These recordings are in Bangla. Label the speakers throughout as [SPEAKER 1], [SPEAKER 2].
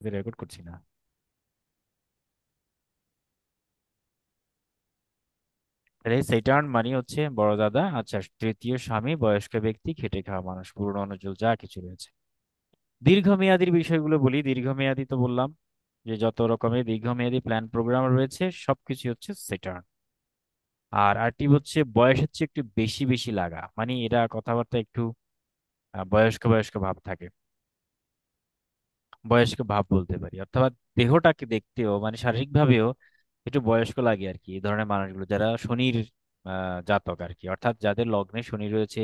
[SPEAKER 1] রেকর্ড করছি না। তাহলে সেটার্ন মানে হচ্ছে বড় দাদা। আচ্ছা, তৃতীয় স্বামী, বয়স্ক ব্যক্তি, খেটে খাওয়া মানুষ, পুরনো অনুজ্জ্বল যা কিছু রয়েছে। দীর্ঘমেয়াদীর বিষয়গুলো বলি। দীর্ঘমেয়াদী তো বললাম যে যত রকমের দীর্ঘমেয়াদী প্ল্যান প্রোগ্রাম রয়েছে সবকিছু হচ্ছে সেটার্ন। আর আরটি হচ্ছে বয়সের চেয়ে একটু বেশি বেশি লাগা, মানে এরা কথাবার্তা একটু বয়স্ক বয়স্ক ভাব থাকে। বয়স্ক ভাব বলতে পারি, অর্থাৎ দেহটাকে দেখতেও মানে শারীরিক ভাবেও একটু বয়স্ক লাগে আর কি। এই ধরনের মানুষগুলো যারা শনির জাতক আর কি, অর্থাৎ যাদের লগ্নে শনি রয়েছে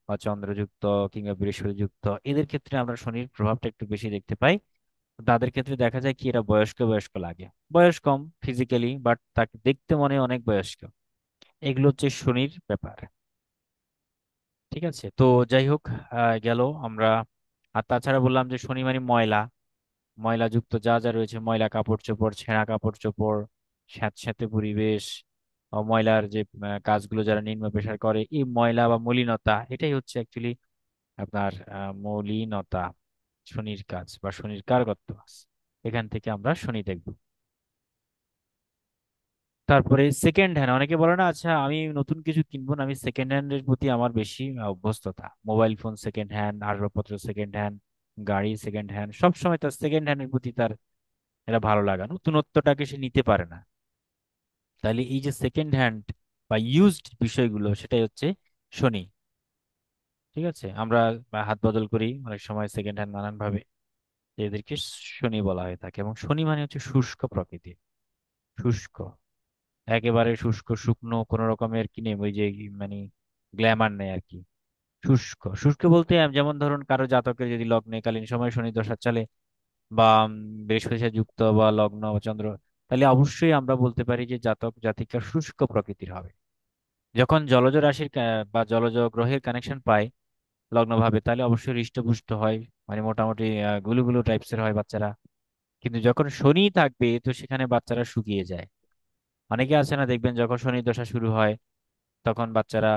[SPEAKER 1] বা চন্দ্রযুক্ত কিংবা বৃহস্পতিযুক্ত, এদের ক্ষেত্রে আমরা শনির প্রভাবটা একটু বেশি দেখতে পাই। তাদের ক্ষেত্রে দেখা যায় কি এরা বয়স্ক বয়স্ক লাগে। বয়স কম ফিজিক্যালি, বাট তাকে দেখতে মনে হয় অনেক বয়স্ক। এগুলো হচ্ছে শনির ব্যাপার। ঠিক আছে, তো যাই হোক, গেল আমরা। আর তাছাড়া বললাম যে শনি মানে ময়লা, ময়লা যুক্ত যা যা রয়েছে, ময়লা কাপড় চোপড়, ছেঁড়া কাপড় চোপড়, স্যাঁতস্যাঁতে পরিবেশ, ময়লার যে কাজগুলো যারা নিম্ন পেশার করে, এই ময়লা বা মলিনতা, এটাই হচ্ছে অ্যাকচুয়ালি আপনার মলিনতা, শনির কাজ বা শনির কারকত্ব। এখান থেকে আমরা শনি দেখব। তারপরে সেকেন্ড হ্যান্ড, অনেকে বলে না আচ্ছা আমি নতুন কিছু কিনবো না, আমি সেকেন্ড হ্যান্ড এর প্রতি আমার বেশি অভ্যস্ততা। মোবাইল ফোন সেকেন্ড হ্যান্ড, আসবাবপত্র সেকেন্ড হ্যান্ড, গাড়ি সেকেন্ড হ্যান্ড, সবসময় তার সেকেন্ড হ্যান্ড এর প্রতি তার এটা ভালো লাগা, নতুনত্বটাকে সে নিতে পারে না। তাহলে এই যে সেকেন্ড হ্যান্ড বা ইউজড বিষয়গুলো, সেটাই হচ্ছে শনি। ঠিক আছে, আমরা হাত বদল করি অনেক সময় সেকেন্ড হ্যান্ড নানান ভাবে, এদেরকে শনি বলা হয়ে থাকে। এবং শনি মানে হচ্ছে শুষ্ক প্রকৃতির। শুষ্ক, একেবারে শুষ্ক, শুকনো, কোনো রকমের কি নেই, ওই যে মানে গ্ল্যামার নেই আর কি। শুষ্ক, শুষ্ক বলতে যেমন ধরুন কারো জাতকের যদি লগ্নে কালীন সময় শনি দশা চলে বা বৃহস্পতি সাথে যুক্ত বা লগ্ন বা চন্দ্র, তাহলে অবশ্যই আমরা বলতে পারি যে জাতক জাতিকা শুষ্ক প্রকৃতির হবে। যখন জলজ রাশির বা জলজ গ্রহের কানেকশন পায় লগ্ন ভাবে, তাহলে অবশ্যই হৃষ্টপুষ্ট হয়, মানে মোটামুটি গুলুগুলু টাইপসের হয় বাচ্চারা। কিন্তু যখন শনি থাকবে তো সেখানে বাচ্চারা শুকিয়ে যায়। অনেকে আছে না, দেখবেন যখন শনি দশা শুরু হয় তখন বাচ্চারা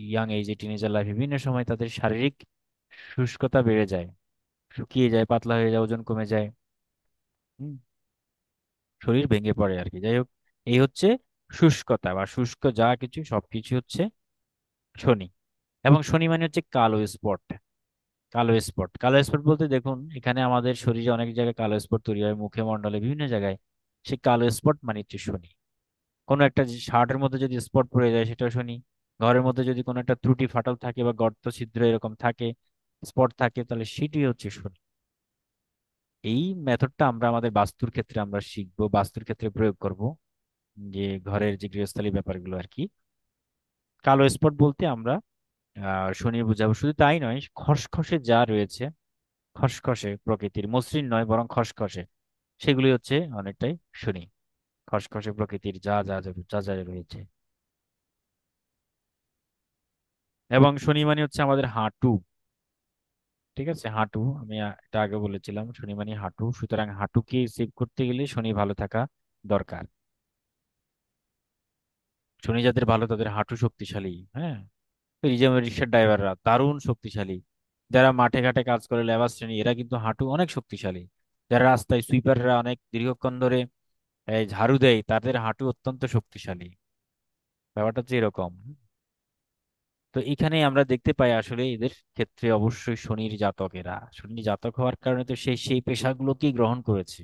[SPEAKER 1] ইয়াং এজে টিনেজার লাইফে বিভিন্ন সময় তাদের শারীরিক শুষ্কতা বেড়ে যায়, শুকিয়ে যায়, পাতলা হয়ে যায়, ওজন কমে যায়। হুম, শরীর ভেঙে পড়ে আর কি। যাই হোক, এই হচ্ছে শুষ্কতা বা শুষ্ক যা কিছু সবকিছু হচ্ছে শনি। এবং শনি মানে হচ্ছে কালো স্পট। কালো স্পট, কালো স্পট বলতে দেখুন এখানে আমাদের শরীরে অনেক জায়গায় কালো স্পট তৈরি হয়, মুখে মণ্ডলে বিভিন্ন জায়গায়। সেই কালো স্পট মানে হচ্ছে শনি। কোনো একটা শার্টের মধ্যে যদি স্পট পড়ে যায় সেটাও শনি। ঘরের মধ্যে যদি কোনো একটা ত্রুটি ফাটল থাকে বা গর্ত ছিদ্র এরকম থাকে, স্পট থাকে, তাহলে সেটি হচ্ছে শনি। এই মেথডটা আমরা আমাদের বাস্তুর ক্ষেত্রে আমরা শিখবো, বাস্তুর ক্ষেত্রে প্রয়োগ করব, যে ঘরের যে গৃহস্থালী ব্যাপারগুলো আর কি। কালো স্পট বলতে আমরা শনি বুঝাবো। শুধু তাই নয়, খসখসে যা রয়েছে, খসখসে প্রকৃতির, মসৃণ নয় বরং খসখসে, সেগুলি হচ্ছে অনেকটাই শনি। খসখসে প্রকৃতির যা যা যা যা যা রয়েছে। এবং শনি মানে হচ্ছে আমাদের হাঁটু। ঠিক আছে, হাঁটু, আমি এটা আগে বলেছিলাম, শনি মানে হাঁটু, সুতরাং হাঁটুকে সেভ করতে গেলে শনি ভালো থাকা দরকার। শনি যাদের ভালো তাদের হাঁটু শক্তিশালী। হ্যাঁ, এই যেমন রিক্সার ড্রাইভাররা দারুণ শক্তিশালী, যারা মাঠে ঘাটে কাজ করে লেবার শ্রেণী, এরা কিন্তু হাঁটু অনেক শক্তিশালী। যারা রাস্তায় সুইপাররা অনেক দীর্ঘক্ষণ ধরে এই ঝাড়ু দেয়, তাদের হাঁটু অত্যন্ত শক্তিশালী। ব্যাপারটা হচ্ছে এরকম। তো এখানে আমরা দেখতে পাই আসলে এদের ক্ষেত্রে অবশ্যই শনির জাতক, এরা শনি জাতক হওয়ার কারণে তো সেই পেশাগুলোকেই গ্রহণ করেছে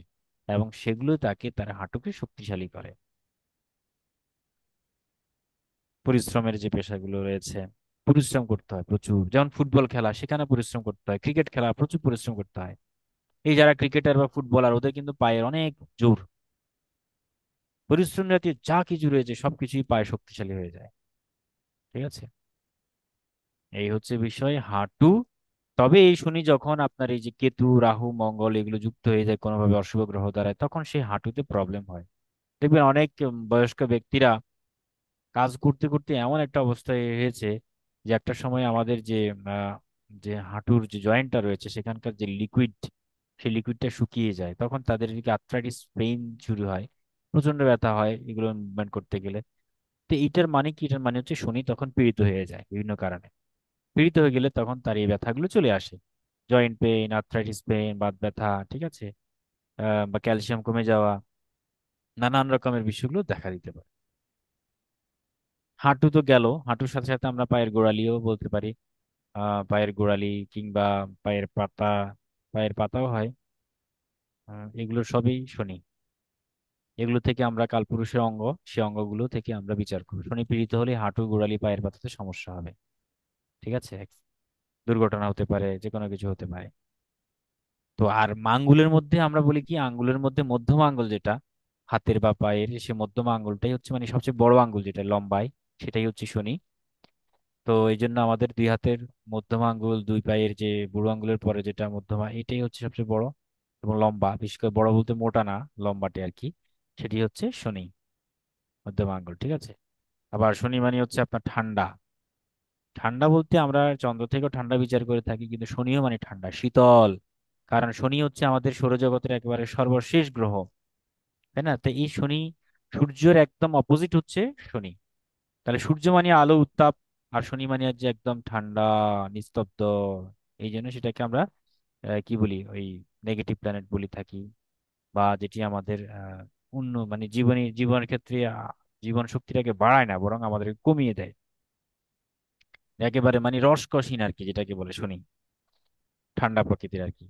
[SPEAKER 1] এবং সেগুলো তাকে তার হাঁটুকে শক্তিশালী করে। পরিশ্রমের যে পেশাগুলো রয়েছে, পরিশ্রম করতে হয় প্রচুর, যেমন ফুটবল খেলা সেখানে পরিশ্রম করতে হয়, ক্রিকেট খেলা প্রচুর পরিশ্রম করতে হয়। এই যারা ক্রিকেটার বা ফুটবলার ওদের কিন্তু পায়ের অনেক জোর, পরিশ্রম জাতীয় যা কিছু রয়েছে সবকিছুই পায়ে শক্তিশালী হয়ে যায়। ঠিক আছে, এই হচ্ছে বিষয় হাঁটু। তবে এই শনি যখন আপনার এই যে কেতু রাহু মঙ্গল এগুলো যুক্ত হয়ে যায় কোনোভাবে অশুভ গ্রহ দ্বারা, তখন সেই হাঁটুতে প্রবলেম হয়। দেখবেন অনেক বয়স্ক ব্যক্তিরা কাজ করতে করতে এমন একটা অবস্থায় হয়েছে যে একটা সময় আমাদের যে আহ, যে হাঁটুর যে জয়েন্টটা রয়েছে সেখানকার যে লিকুইড, সেই লিকুইডটা শুকিয়ে যায়, তখন তাদের এদিকে আর্থ্রাইটিস পেইন শুরু হয়, প্রচন্ড ব্যথা হয় এগুলো মুভমেন্ট করতে গেলে। তো এটার মানে কি, এটার মানে হচ্ছে শনি তখন পীড়িত হয়ে যায় বিভিন্ন কারণে। পীড়িত হয়ে গেলে তখন তার এই ব্যথাগুলো চলে আসে, joint pain, arthritis pain, Baat ব্যথা। ঠিক আছে, বা ক্যালসিয়াম কমে যাওয়া, নানান রকমের বিষয়গুলো দেখা দিতে পারে। হাঁটু তো গেল, হাঁটুর সাথে সাথে আমরা পায়ের গোড়ালিও বলতে পারি। পায়ের গোড়ালি কিংবা পায়ের পাতা, পায়ের পাতাও হয়। এগুলো সবই শনি। এগুলো থেকে আমরা কালপুরুষের অঙ্গ, সেই অঙ্গগুলো থেকে আমরা বিচার করি। শনি পীড়িত হলে হাঁটু গোড়ালি পায়ের পাতাতে সমস্যা হবে। ঠিক আছে, দুর্ঘটনা হতে পারে, যে কোনো কিছু হতে পারে। তো আর আঙ্গুলের মধ্যে আমরা বলি কি, আঙ্গুলের মধ্যে মধ্যমা আঙ্গুল যেটা হাতের বা পায়ের, সে মধ্যমা আঙ্গুলটাই হচ্ছে মানে সবচেয়ে বড় আঙ্গুল যেটা লম্বায়, সেটাই হচ্ছে শনি। তো এই জন্য আমাদের দুই হাতের মধ্যমা আঙ্গুল, দুই পায়ের যে বুড়ো আঙ্গুলের পরে যেটা মধ্যমা, এটাই হচ্ছে সবচেয়ে বড় এবং লম্বা। বিশেষ করে বড় বলতে মোটা না, লম্বাটে আর কি। সেটি হচ্ছে শনি, মধ্যমা আঙ্গুল। ঠিক আছে। আবার শনি মানে হচ্ছে আপনার ঠান্ডা। ঠান্ডা বলতে আমরা চন্দ্র থেকেও ঠান্ডা বিচার করে থাকি, কিন্তু শনিও মানে ঠান্ডা, শীতল। কারণ শনি হচ্ছে আমাদের সৌরজগতের একেবারে সর্বশেষ গ্রহ, তাই না? তো এই শনি, সূর্যের একদম অপোজিট হচ্ছে শনি। তাহলে সূর্য মানে আলো উত্তাপ, আর শনি মানে হচ্ছে একদম ঠান্ডা, নিস্তব্ধ। এই জন্য সেটাকে আমরা কি বলি, ওই নেগেটিভ প্ল্যানেট বলি থাকি। বা যেটি আমাদের মানে জীবনের ক্ষেত্রে জীবন শক্তিটাকে বাড়ায় না, বরং আমাদের কমিয়ে দেয়। একেবারে মানে রসকসীন আর কি, যেটাকে বলে শনি, ঠান্ডা প্রকৃতির আর কি।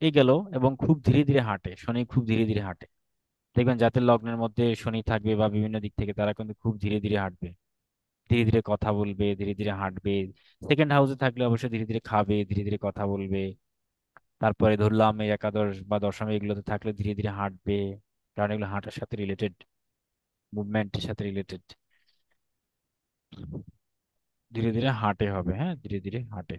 [SPEAKER 1] এই গেল। এবং খুব ধীরে ধীরে হাঁটে শনি, খুব ধীরে ধীরে হাঁটে। দেখবেন যাদের লগ্নের মধ্যে শনি থাকবে বা বিভিন্ন দিক থেকে, তারা কিন্তু খুব ধীরে ধীরে হাঁটবে, ধীরে ধীরে কথা বলবে, ধীরে ধীরে হাঁটবে। সেকেন্ড হাউসে থাকলে অবশ্যই ধীরে ধীরে খাবে, ধীরে ধীরে কথা বলবে। তারপরে ধরলাম এই একাদশ বা দশম এগুলোতে থাকলে ধীরে ধীরে হাঁটবে, কারণ এগুলো হাঁটার সাথে রিলেটেড, মুভমেন্টের সাথে রিলেটেড। ধীরে ধীরে হাঁটে হবে, হ্যাঁ, ধীরে ধীরে হাঁটে।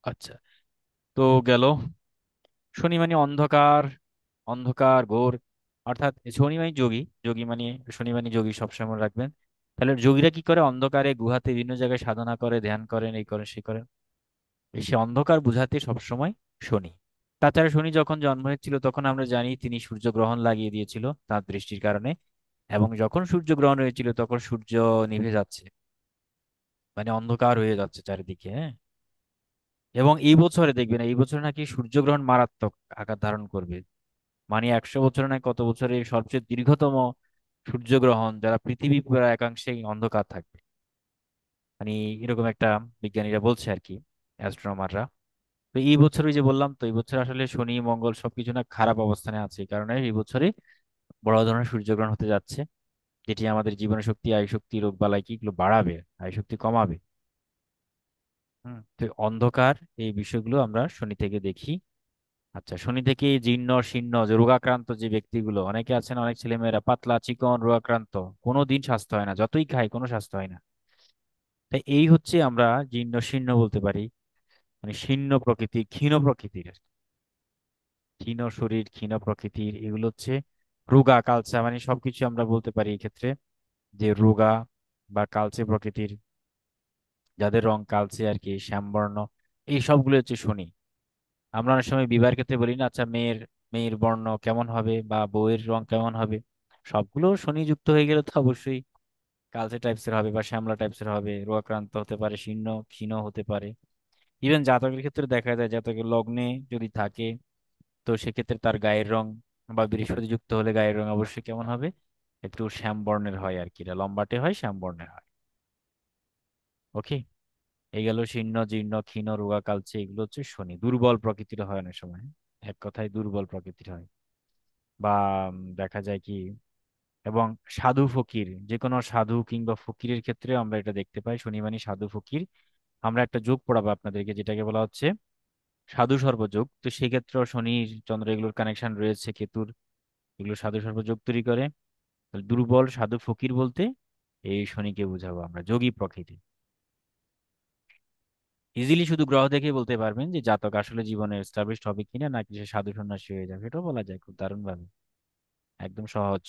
[SPEAKER 1] আচ্ছা, তো গেল। শনি মানে অন্ধকার, অন্ধকার ঘোর। অর্থাৎ শনি মানে যোগী, যোগী মানে, শনি মানে যোগী সবসময় রাখবেন। তাহলে যোগীরা কি করে? অন্ধকারে গুহাতে বিভিন্ন জায়গায় সাধনা করে, ধ্যান করেন, এই করেন সেই করেন। সে অন্ধকার বুঝাতে সবসময় শনি। তাছাড়া শনি যখন জন্ম হয়েছিল তখন আমরা জানি তিনি সূর্যগ্রহণ লাগিয়ে দিয়েছিল তার দৃষ্টির কারণে। এবং যখন সূর্যগ্রহণ হয়েছিল তখন সূর্য নিভে যাচ্ছে, মানে অন্ধকার হয়ে যাচ্ছে চারিদিকে, হ্যাঁ। এবং এই বছরে দেখবেন, এই বছর নাকি সূর্যগ্রহণ মারাত্মক আকার ধারণ করবে। মানে 100 বছরে না কত বছরে সবচেয়ে দীর্ঘতম সূর্যগ্রহণ, যারা পৃথিবী পুরো একাংশেই অন্ধকার থাকবে। মানে এরকম একটা বিজ্ঞানীরা বলছে আর কি, অ্যাস্ট্রোনমাররা। তো এই বছর ওই যে বললাম, তো এই বছর আসলে শনি মঙ্গল সবকিছু না খারাপ অবস্থানে আছে, এই কারণে এই বছরে বড় ধরনের সূর্যগ্রহণ হতে যাচ্ছে, যেটি আমাদের জীবন শক্তি, আয়ু শক্তি, রোগ বালাই কি এগুলো বাড়াবে, আয়ু শক্তি কমাবে। তো অন্ধকার, এই বিষয়গুলো আমরা শনি থেকে দেখি। আচ্ছা, শনি থেকে এই জীর্ণ শীর্ণ যে রোগাক্রান্ত যে ব্যক্তিগুলো, অনেকে আছেন, অনেক ছেলেমেয়েরা পাতলা চিকন রোগাক্রান্ত, কোনো দিন স্বাস্থ্য হয় না, যতই খায় কোনো স্বাস্থ্য হয় না। তাই এই হচ্ছে আমরা জীর্ণ শীর্ণ বলতে পারি, মানে শীর্ণ প্রকৃতির, ক্ষীণ প্রকৃতির, ক্ষীণ শরীর, ক্ষীণ প্রকৃতির, এগুলো হচ্ছে রোগা কালচা, মানে সবকিছু আমরা বলতে পারি এক্ষেত্রে যে রোগা বা কালচে প্রকৃতির, যাদের রং কালচে আর কি, শ্যামবর্ণ, এই সবগুলো হচ্ছে শনি। আমরা অনেক সময় বিবাহের ক্ষেত্রে বলি না, আচ্ছা মেয়ের মেয়ের বর্ণ কেমন হবে বা বউয়ের রং কেমন হবে, সবগুলো শনি যুক্ত হয়ে গেলে তো অবশ্যই কালচে টাইপসের হবে বা শ্যামলা টাইপসের হবে, রোগাক্রান্ত হতে পারে, শীর্ণ ক্ষীণ হতে পারে। ইভেন জাতকের ক্ষেত্রে দেখা যায়, জাতকের লগ্নে যদি থাকে, তো সেক্ষেত্রে তার গায়ের রং বা বৃহস্পতি যুক্ত হলে গায়ের রং অবশ্যই কেমন হবে, একটু শ্যাম বর্ণের হয় আর কি, এটা লম্বাটে হয়, শ্যাম বর্ণের হয়। ওকে। এই গেল শীর্ণ জীর্ণ ক্ষীণ রোগা কালচে, এগুলো হচ্ছে শনি, দুর্বল প্রকৃতির হয় অনেক সময়। এক কথায় দুর্বল প্রকৃতির হয়। বা দেখা যায় কি, এবং সাধু ফকির, যে কোনো সাধু কিংবা ফকিরের ক্ষেত্রে আমরা এটা দেখতে পাই, শনি মানে সাধু ফকির। আমরা একটা যোগ পড়াবো আপনাদেরকে, যেটাকে বলা হচ্ছে সাধু সর্বযোগ। তো সেক্ষেত্রেও শনির চন্দ্র এগুলোর কানেকশন রয়েছে, কেতুর, এগুলো সাধু সর্বযোগ তৈরি করে। তাহলে দুর্বল সাধু ফকির বলতে এই শনিকে বুঝাবো আমরা, যোগী প্রকৃতি। ইজিলি শুধু গ্রহ দেখেই বলতে পারবেন যে জাতক আসলে জীবনে এস্টাবলিশড হবে কিনা, নাকি সে সাধু সন্ন্যাসী হয়ে যাবে, এটাও বলা যায় খুব দারুণ ভাবে, একদম সহজ।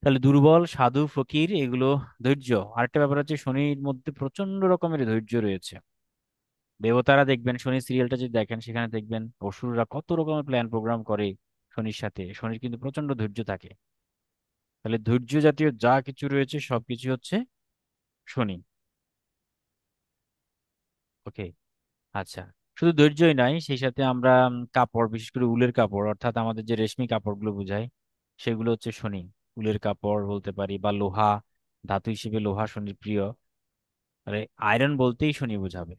[SPEAKER 1] তাহলে দুর্বল সাধু ফকির এগুলো ধৈর্য। আরেকটা ব্যাপার হচ্ছে শনির মধ্যে প্রচন্ড রকমের ধৈর্য রয়েছে। দেবতারা দেখবেন, শনি সিরিয়ালটা যদি দেখেন সেখানে দেখবেন অসুররা কত রকমের প্ল্যান প্রোগ্রাম করে শনির সাথে, শনির কিন্তু প্রচন্ড ধৈর্য থাকে। তাহলে ধৈর্য জাতীয় যা কিছু রয়েছে সবকিছু হচ্ছে শনি। ওকে। আচ্ছা, শুধু ধৈর্যই নাই, সেই সাথে আমরা কাপড়, বিশেষ করে উলের কাপড়, অর্থাৎ আমাদের যে রেশমি কাপড়গুলো বোঝায়, সেগুলো হচ্ছে শনি। উলের কাপড় বলতে পারি, বা লোহা, ধাতু হিসেবে লোহা শনির প্রিয়। আরে আয়রন বলতেই শনি বোঝাবে।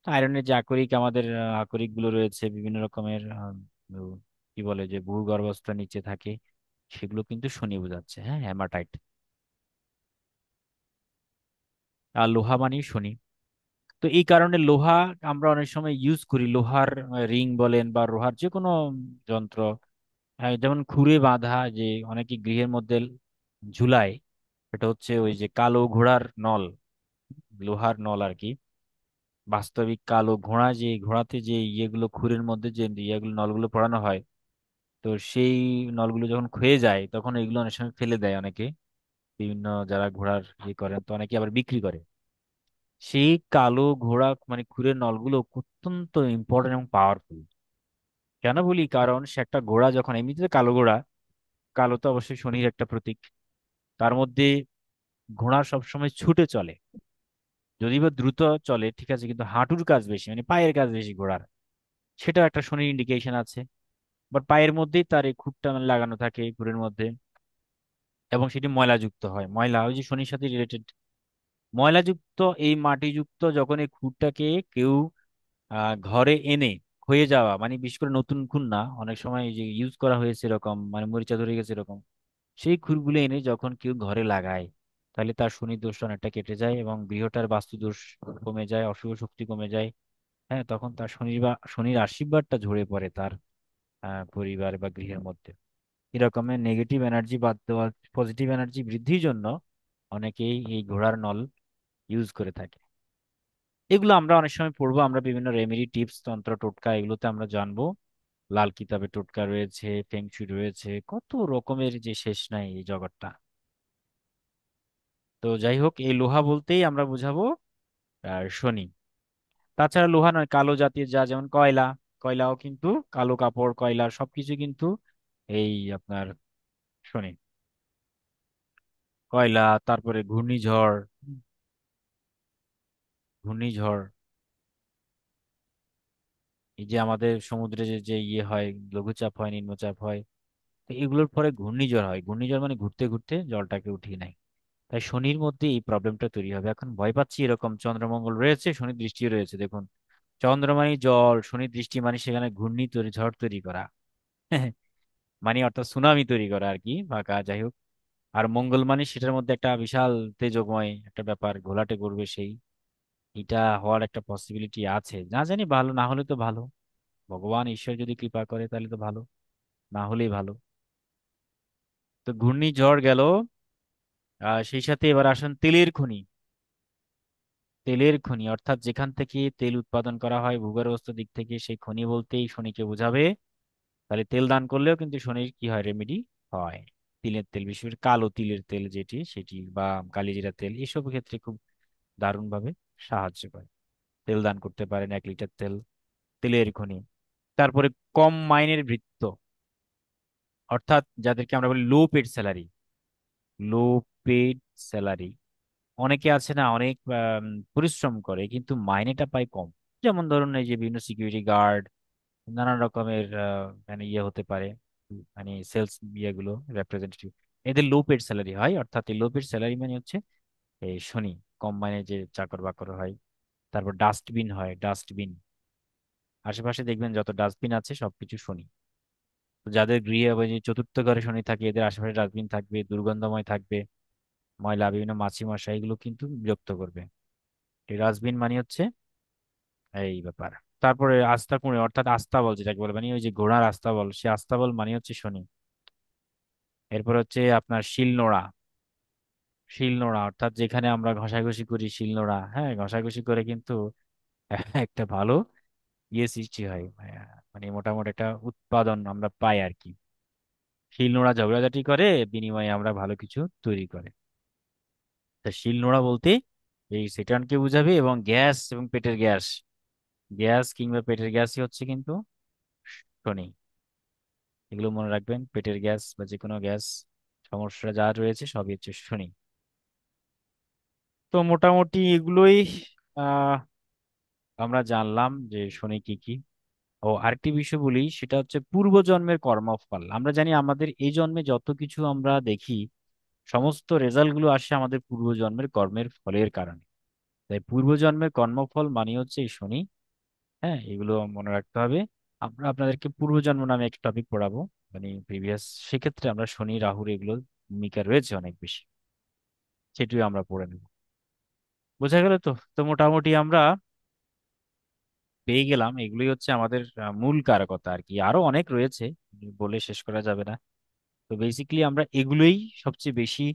[SPEAKER 1] আয়রনের যে আকরিক, আমাদের আকরিক গুলো রয়েছে বিভিন্ন রকমের, কি বলে যে ভূগর্ভস্থ নিচে থাকে, সেগুলো কিন্তু শনি বোঝাচ্ছে, হ্যাঁ, হেমাটাইট। আর লোহা মানেই শনি। তো এই কারণে লোহা আমরা অনেক সময় ইউজ করি, লোহার রিং বলেন বা লোহার যে কোনো যন্ত্র, যেমন খুরে বাঁধা, যে অনেকে গৃহের মধ্যে ঝুলায়, এটা হচ্ছে ওই যে কালো ঘোড়ার নল, লোহার নল আর কি। বাস্তবিক কালো ঘোড়া, যে ঘোড়াতে যে ইয়েগুলো খুরের মধ্যে যে ইয়েগুলো নলগুলো পরানো হয়, তো সেই নলগুলো যখন ক্ষয়ে যায় তখন এগুলো অনেক সময় ফেলে দেয় অনেকে, বিভিন্ন যারা ঘোড়ার ইয়ে করেন, তো অনেকে আবার বিক্রি করে। সেই কালো ঘোড়া মানে খুরের নলগুলো অত্যন্ত ইম্পর্টেন্ট এবং পাওয়ারফুল। কেন বলি, কারণ সে একটা ঘোড়া যখন এমনিতে কালো ঘোড়া, কালো তো অবশ্যই শনির একটা প্রতীক, তার মধ্যে ঘোড়া সবসময় ছুটে চলে, যদি বা দ্রুত চলে ঠিক আছে, কিন্তু হাঁটুর কাজ বেশি, মানে পায়ের কাজ বেশি ঘোড়ার, সেটা একটা শনির ইন্ডিকেশন আছে। বাট পায়ের মধ্যেই তার এই খুরটা মানে লাগানো থাকে খুরের মধ্যে, এবং সেটি ময়লাযুক্ত হয়, ময়লা ওই যে শনির সাথে রিলেটেড, ময়লাযুক্ত এই মাটিযুক্ত যখন এই খুরটাকে কেউ ঘরে এনে ক্ষয়ে যাওয়া, মানে বিশেষ করে নতুন খুর না, অনেক সময় এই যে ইউজ করা হয়েছে এরকম, মানে মরিচা ধরে গেছে এরকম, সেই খুরগুলো এনে যখন কেউ ঘরে লাগায়, তাহলে তার শনি দোষ অনেকটা কেটে যায় এবং গৃহটার বাস্তু দোষ কমে যায়, অশুভ শক্তি কমে যায়। হ্যাঁ, তখন তার শনির বা শনির আশীর্বাদটা ঝরে পড়ে তার পরিবার বা গৃহের মধ্যে। এরকমের নেগেটিভ এনার্জি বাদ দেওয়া, পজিটিভ এনার্জি বৃদ্ধির জন্য অনেকেই এই ঘোড়ার নল ইউজ করে থাকে। এগুলো আমরা অনেক সময় পড়বো, আমরা বিভিন্ন রেমেডি টিপস, তন্ত্র টোটকা, এগুলোতে আমরা জানবো। লাল কিতাবে টোটকা রয়েছে, ফেংশু রয়েছে, কত রকমের যে শেষ নাই এই জগৎটা। তো যাই হোক, এই লোহা বলতেই আমরা বুঝাবো শনি। তাছাড়া লোহা নয়, কালো জাতীয় যা, যেমন কয়লা, কয়লাও কিন্তু, কালো কাপড়, কয়লা সবকিছু কিন্তু এই আপনার শনি। কয়লা, তারপরে ঘূর্ণিঝড়, ঘূর্ণিঝড়, এই যে আমাদের সমুদ্রে যে যে ইয়ে হয়, লঘুচাপ হয়, নিম্নচাপ হয়, তো এগুলোর পরে ঘূর্ণিঝড় হয়, ঘূর্ণিঝড় মানে ঘুরতে ঘুরতে জলটাকে উঠিয়ে নেয়। তাই শনির মধ্যে এই প্রবলেমটা তৈরি হবে। এখন ভয় পাচ্ছি এরকম, চন্দ্রমঙ্গল রয়েছে, শনি দৃষ্টিও রয়েছে, দেখুন, চন্দ্রমানি জল, শনি দৃষ্টি মানে সেখানে ঘূর্ণি তৈরি, ঝড় তৈরি করা, মানে অর্থাৎ সুনামি তৈরি করা আর কি, ফাঁকা, যাই হোক। আর মঙ্গল মানে সেটার মধ্যে একটা বিশাল তেজোময় একটা ব্যাপার ঘোলাটে করবে, সেই এটা হওয়ার একটা পসিবিলিটি আছে, না জানি, ভালো না হলে তো ভালো, ভগবান ঈশ্বর যদি কৃপা করে তাহলে তো ভালো, না হলেই ভালো। তো ঘূর্ণিঝড় গেল। সেই সাথে এবার আসেন তেলের খনি। তেলের খনি অর্থাৎ যেখান থেকে তেল উৎপাদন করা হয় ভূগর্ভস্থ দিক থেকে, সেই খনি বলতেই শনিকে বোঝাবে। তাহলে তেল দান করলেও কিন্তু শনির কি হয়, রেমেডি হয়। তিলের তেল, বিশেষ করে কালো তিলের তেল যেটি, সেটি বা কালিজিরা তেল, এসব ক্ষেত্রে খুব দারুণ ভাবে সাহায্য করে। তেল দান করতে পারেন 1 লিটার তেল, তেলের খনি। তারপরে কম মাইনের ভৃত্য, অর্থাৎ যাদেরকে আমরা বলি low paid salary, low paid salary, অনেকে আছে না, অনেক পরিশ্রম করে কিন্তু মাইনেটা পায় কম। যেমন ধরুন এই যে বিভিন্ন সিকিউরিটি গার্ড, নানান রকমের মানে ইয়ে হতে পারে, মানে সেলস ইয়েগুলো, রিপ্রেজেন্টেটিভ, এদের লো পেড স্যালারি হয়। অর্থাৎ এই লো পেড স্যালারি মানে হচ্ছে এই শনি, কম মাইনে যে চাকর বাকর হয়। তারপর ডাস্টবিন হয়, ডাস্টবিন, আশেপাশে দেখবেন যত ডাস্টবিন আছে সবকিছু শনি। তো যাদের গৃহে ওই যে চতুর্থ ঘরে শনি থাকে, এদের আশেপাশে ডাস্টবিন থাকবে, দুর্গন্ধময় থাকবে, ময়লা, বিভিন্ন মাছি মশা, এগুলো কিন্তু বিরক্ত করবে। এই ডাস্টবিন মানে হচ্ছে এই ব্যাপার। তারপরে আস্তাকুঁড়ে, অর্থাৎ আস্তাবল যেটাকে বলে, মানে ওই যে ঘোড়ার আস্তাবল, সে আস্তাবল মানে হচ্ছে শনি। এরপর হচ্ছে আপনার শিলনোড়া, শিলনোড়া অর্থাৎ যেখানে আমরা ঘষাঘষি করি, শিলনোড়া, হ্যাঁ, ঘষাঘষি করে কিন্তু একটা ভালো ইয়ে সৃষ্টি হয়, মানে মোটামুটি একটা উৎপাদন আমরা পাই আর কি। শিলনোড়া ঝগড়াঝাটি করে, বিনিময়ে আমরা ভালো কিছু তৈরি করে। তা শিলনোড়া বলতে এই সেটানকে বুঝাবে, এবং গ্যাস এবং পেটের গ্যাস, গ্যাস কিংবা পেটের গ্যাসই হচ্ছে কিন্তু শনি। এগুলো মনে রাখবেন, পেটের গ্যাস বা যে কোনো গ্যাস সমস্যা যা রয়েছে সবই হচ্ছে শনি। তো মোটামুটি এগুলোই আমরা জানলাম যে শনি কি কি। ও আরেকটি বিষয় বলি, সেটা হচ্ছে পূর্বজন্মের কর্মফল। আমরা জানি আমাদের এই জন্মে যত কিছু আমরা দেখি, সমস্ত রেজাল্ট গুলো আসে আমাদের পূর্বজন্মের কর্মের ফলের কারণে। তাই পূর্বজন্মের কর্মফল মানে হচ্ছে এই শনি। হ্যাঁ, এগুলো মনে রাখতে হবে। আমরা আপনাদেরকে পূর্বজন্ম নামে একটা টপিক পড়াবো, মানে প্রিভিয়াস। সেক্ষেত্রে আমরা শনি রাহুর এগুলো ভূমিকা রয়েছে অনেক বেশি, সেটিও আমরা পড়ে নেব। বোঝা গেল তো? তো মোটামুটি আমরা পেয়ে গেলাম। এগুলোই হচ্ছে আমাদের মূল কারকতা আর কি। আরো অনেক রয়েছে, বলে শেষ করা যাবে না। তো বেসিক্যালি আমরা এগুলোই সবচেয়ে বেশি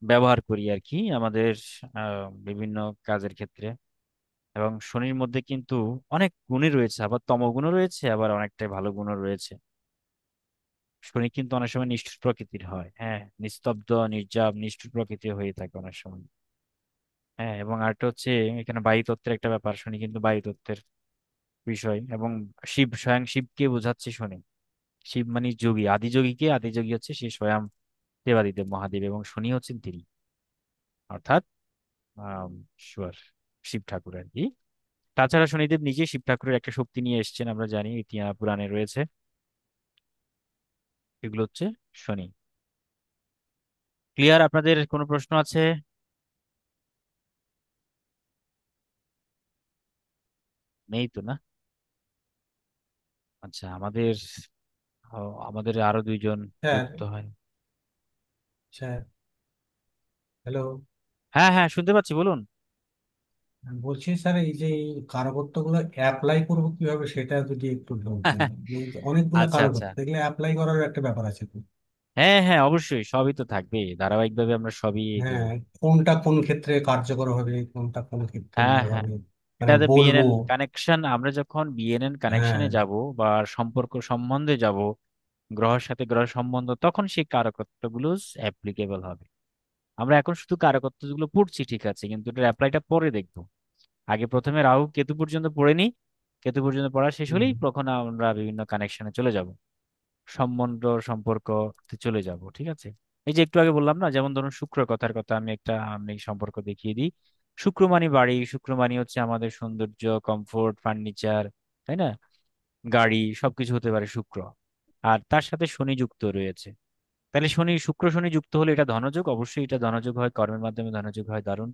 [SPEAKER 1] ব্যবহার করি আর কি আমাদের বিভিন্ন কাজের ক্ষেত্রে। এবং শনির মধ্যে কিন্তু অনেক গুণই রয়েছে, আবার তমগুণও রয়েছে, আবার অনেকটাই ভালো গুণও রয়েছে। শনি কিন্তু অনেক সময় নিষ্ঠুর প্রকৃতির হয়, হ্যাঁ, নিস্তব্ধ নির্জীব নিষ্ঠুর প্রকৃতির হয়ে থাকে অনেক সময়। হ্যাঁ, এবং আরেকটা হচ্ছে এখানে বায়ু তত্ত্বের একটা ব্যাপার। শনি কিন্তু বায়ু তত্ত্বের বিষয়, এবং শিব, স্বয়ং শিবকে বোঝাচ্ছে শনি। শিব মানে যোগী, আদি যোগীকে, আদি যোগী হচ্ছে সে স্বয়ং দেবাদিদেব মহাদেব, এবং শনি হচ্ছেন তিনি, অর্থাৎ আহ শিব শিব ঠাকুর আর কি। তাছাড়া শনিদেব নিজে শিব ঠাকুরের একটা শক্তি নিয়ে এসেছেন, আমরা জানি, ইতিহাস পুরাণে রয়েছে। এগুলো হচ্ছে শনি। ক্লিয়ার? আপনাদের কোনো প্রশ্ন আছে? নেই তো, না? আচ্ছা, আমাদের আরো দুইজন
[SPEAKER 2] স্যার।
[SPEAKER 1] যুক্ত হয়।
[SPEAKER 2] Sir, hello.
[SPEAKER 1] হ্যাঁ হ্যাঁ, শুনতে পাচ্ছি, বলুন।
[SPEAKER 2] বলছি স্যার, এই যে এই কারকত্ব গুলো অ্যাপ্লাই করবো কিভাবে সেটা যদি একটু বলতেন। এই যে অনেকগুলো
[SPEAKER 1] আচ্ছা আচ্ছা।
[SPEAKER 2] কারকত্ব এগুলো অ্যাপ্লাই করার একটা ব্যাপার আছে তো।
[SPEAKER 1] হ্যাঁ হ্যাঁ, অবশ্যই সবই তো থাকবে, ধারাবাহিকভাবে আমরা সবই এগোবো।
[SPEAKER 2] হ্যাঁ, কোনটা কোন ক্ষেত্রে কার্যকর হবে, কোনটা কোন ক্ষেত্রে
[SPEAKER 1] হ্যাঁ
[SPEAKER 2] ইয়ে
[SPEAKER 1] হ্যাঁ,
[SPEAKER 2] হবে, মানে
[SPEAKER 1] এটাতে
[SPEAKER 2] বলবো।
[SPEAKER 1] বিএনএন কানেকশন, আমরা যখন বিএনএন
[SPEAKER 2] হ্যাঁ।
[SPEAKER 1] কানেকশনে যাব বা সম্পর্ক সম্বন্ধে যাব, গ্রহের সাথে গ্রহ সম্বন্ধ, তখন সেই কারকত্বগুলো অ্যাপ্লিকেবল হবে। আমরা এখন শুধু কারকত্বগুলো পড়ছি, ঠিক আছে, কিন্তু এটার অ্যাপ্লাইটা পরে দেখবো। আগে প্রথমে রাহু কেতু পর্যন্ত পড়ে নি, কেতু পর্যন্ত পড়া শেষ
[SPEAKER 2] হুম।
[SPEAKER 1] হলেই তখন আমরা বিভিন্ন কানেকশনে চলে যাব, সম্বন্ধ সম্পর্ক চলে যাব, ঠিক আছে। এই যে একটু আগে বললাম না, যেমন ধরুন শুক্র কথার কথা, আমি সম্পর্ক দেখিয়ে দিই। শুক্র মানে বাড়ি, শুক্র মানে হচ্ছে আমাদের সৌন্দর্য, কমফোর্ট, ফার্নিচার, তাই না, গাড়ি, সবকিছু হতে পারে শুক্র। আর তার সাথে শনি যুক্ত রয়েছে। তাহলে শনি, শুক্র শনি যুক্ত হলে এটা ধনযোগ, অবশ্যই এটা ধনযোগ হয়, কর্মের মাধ্যমে ধনযোগ হয়, দারুণ।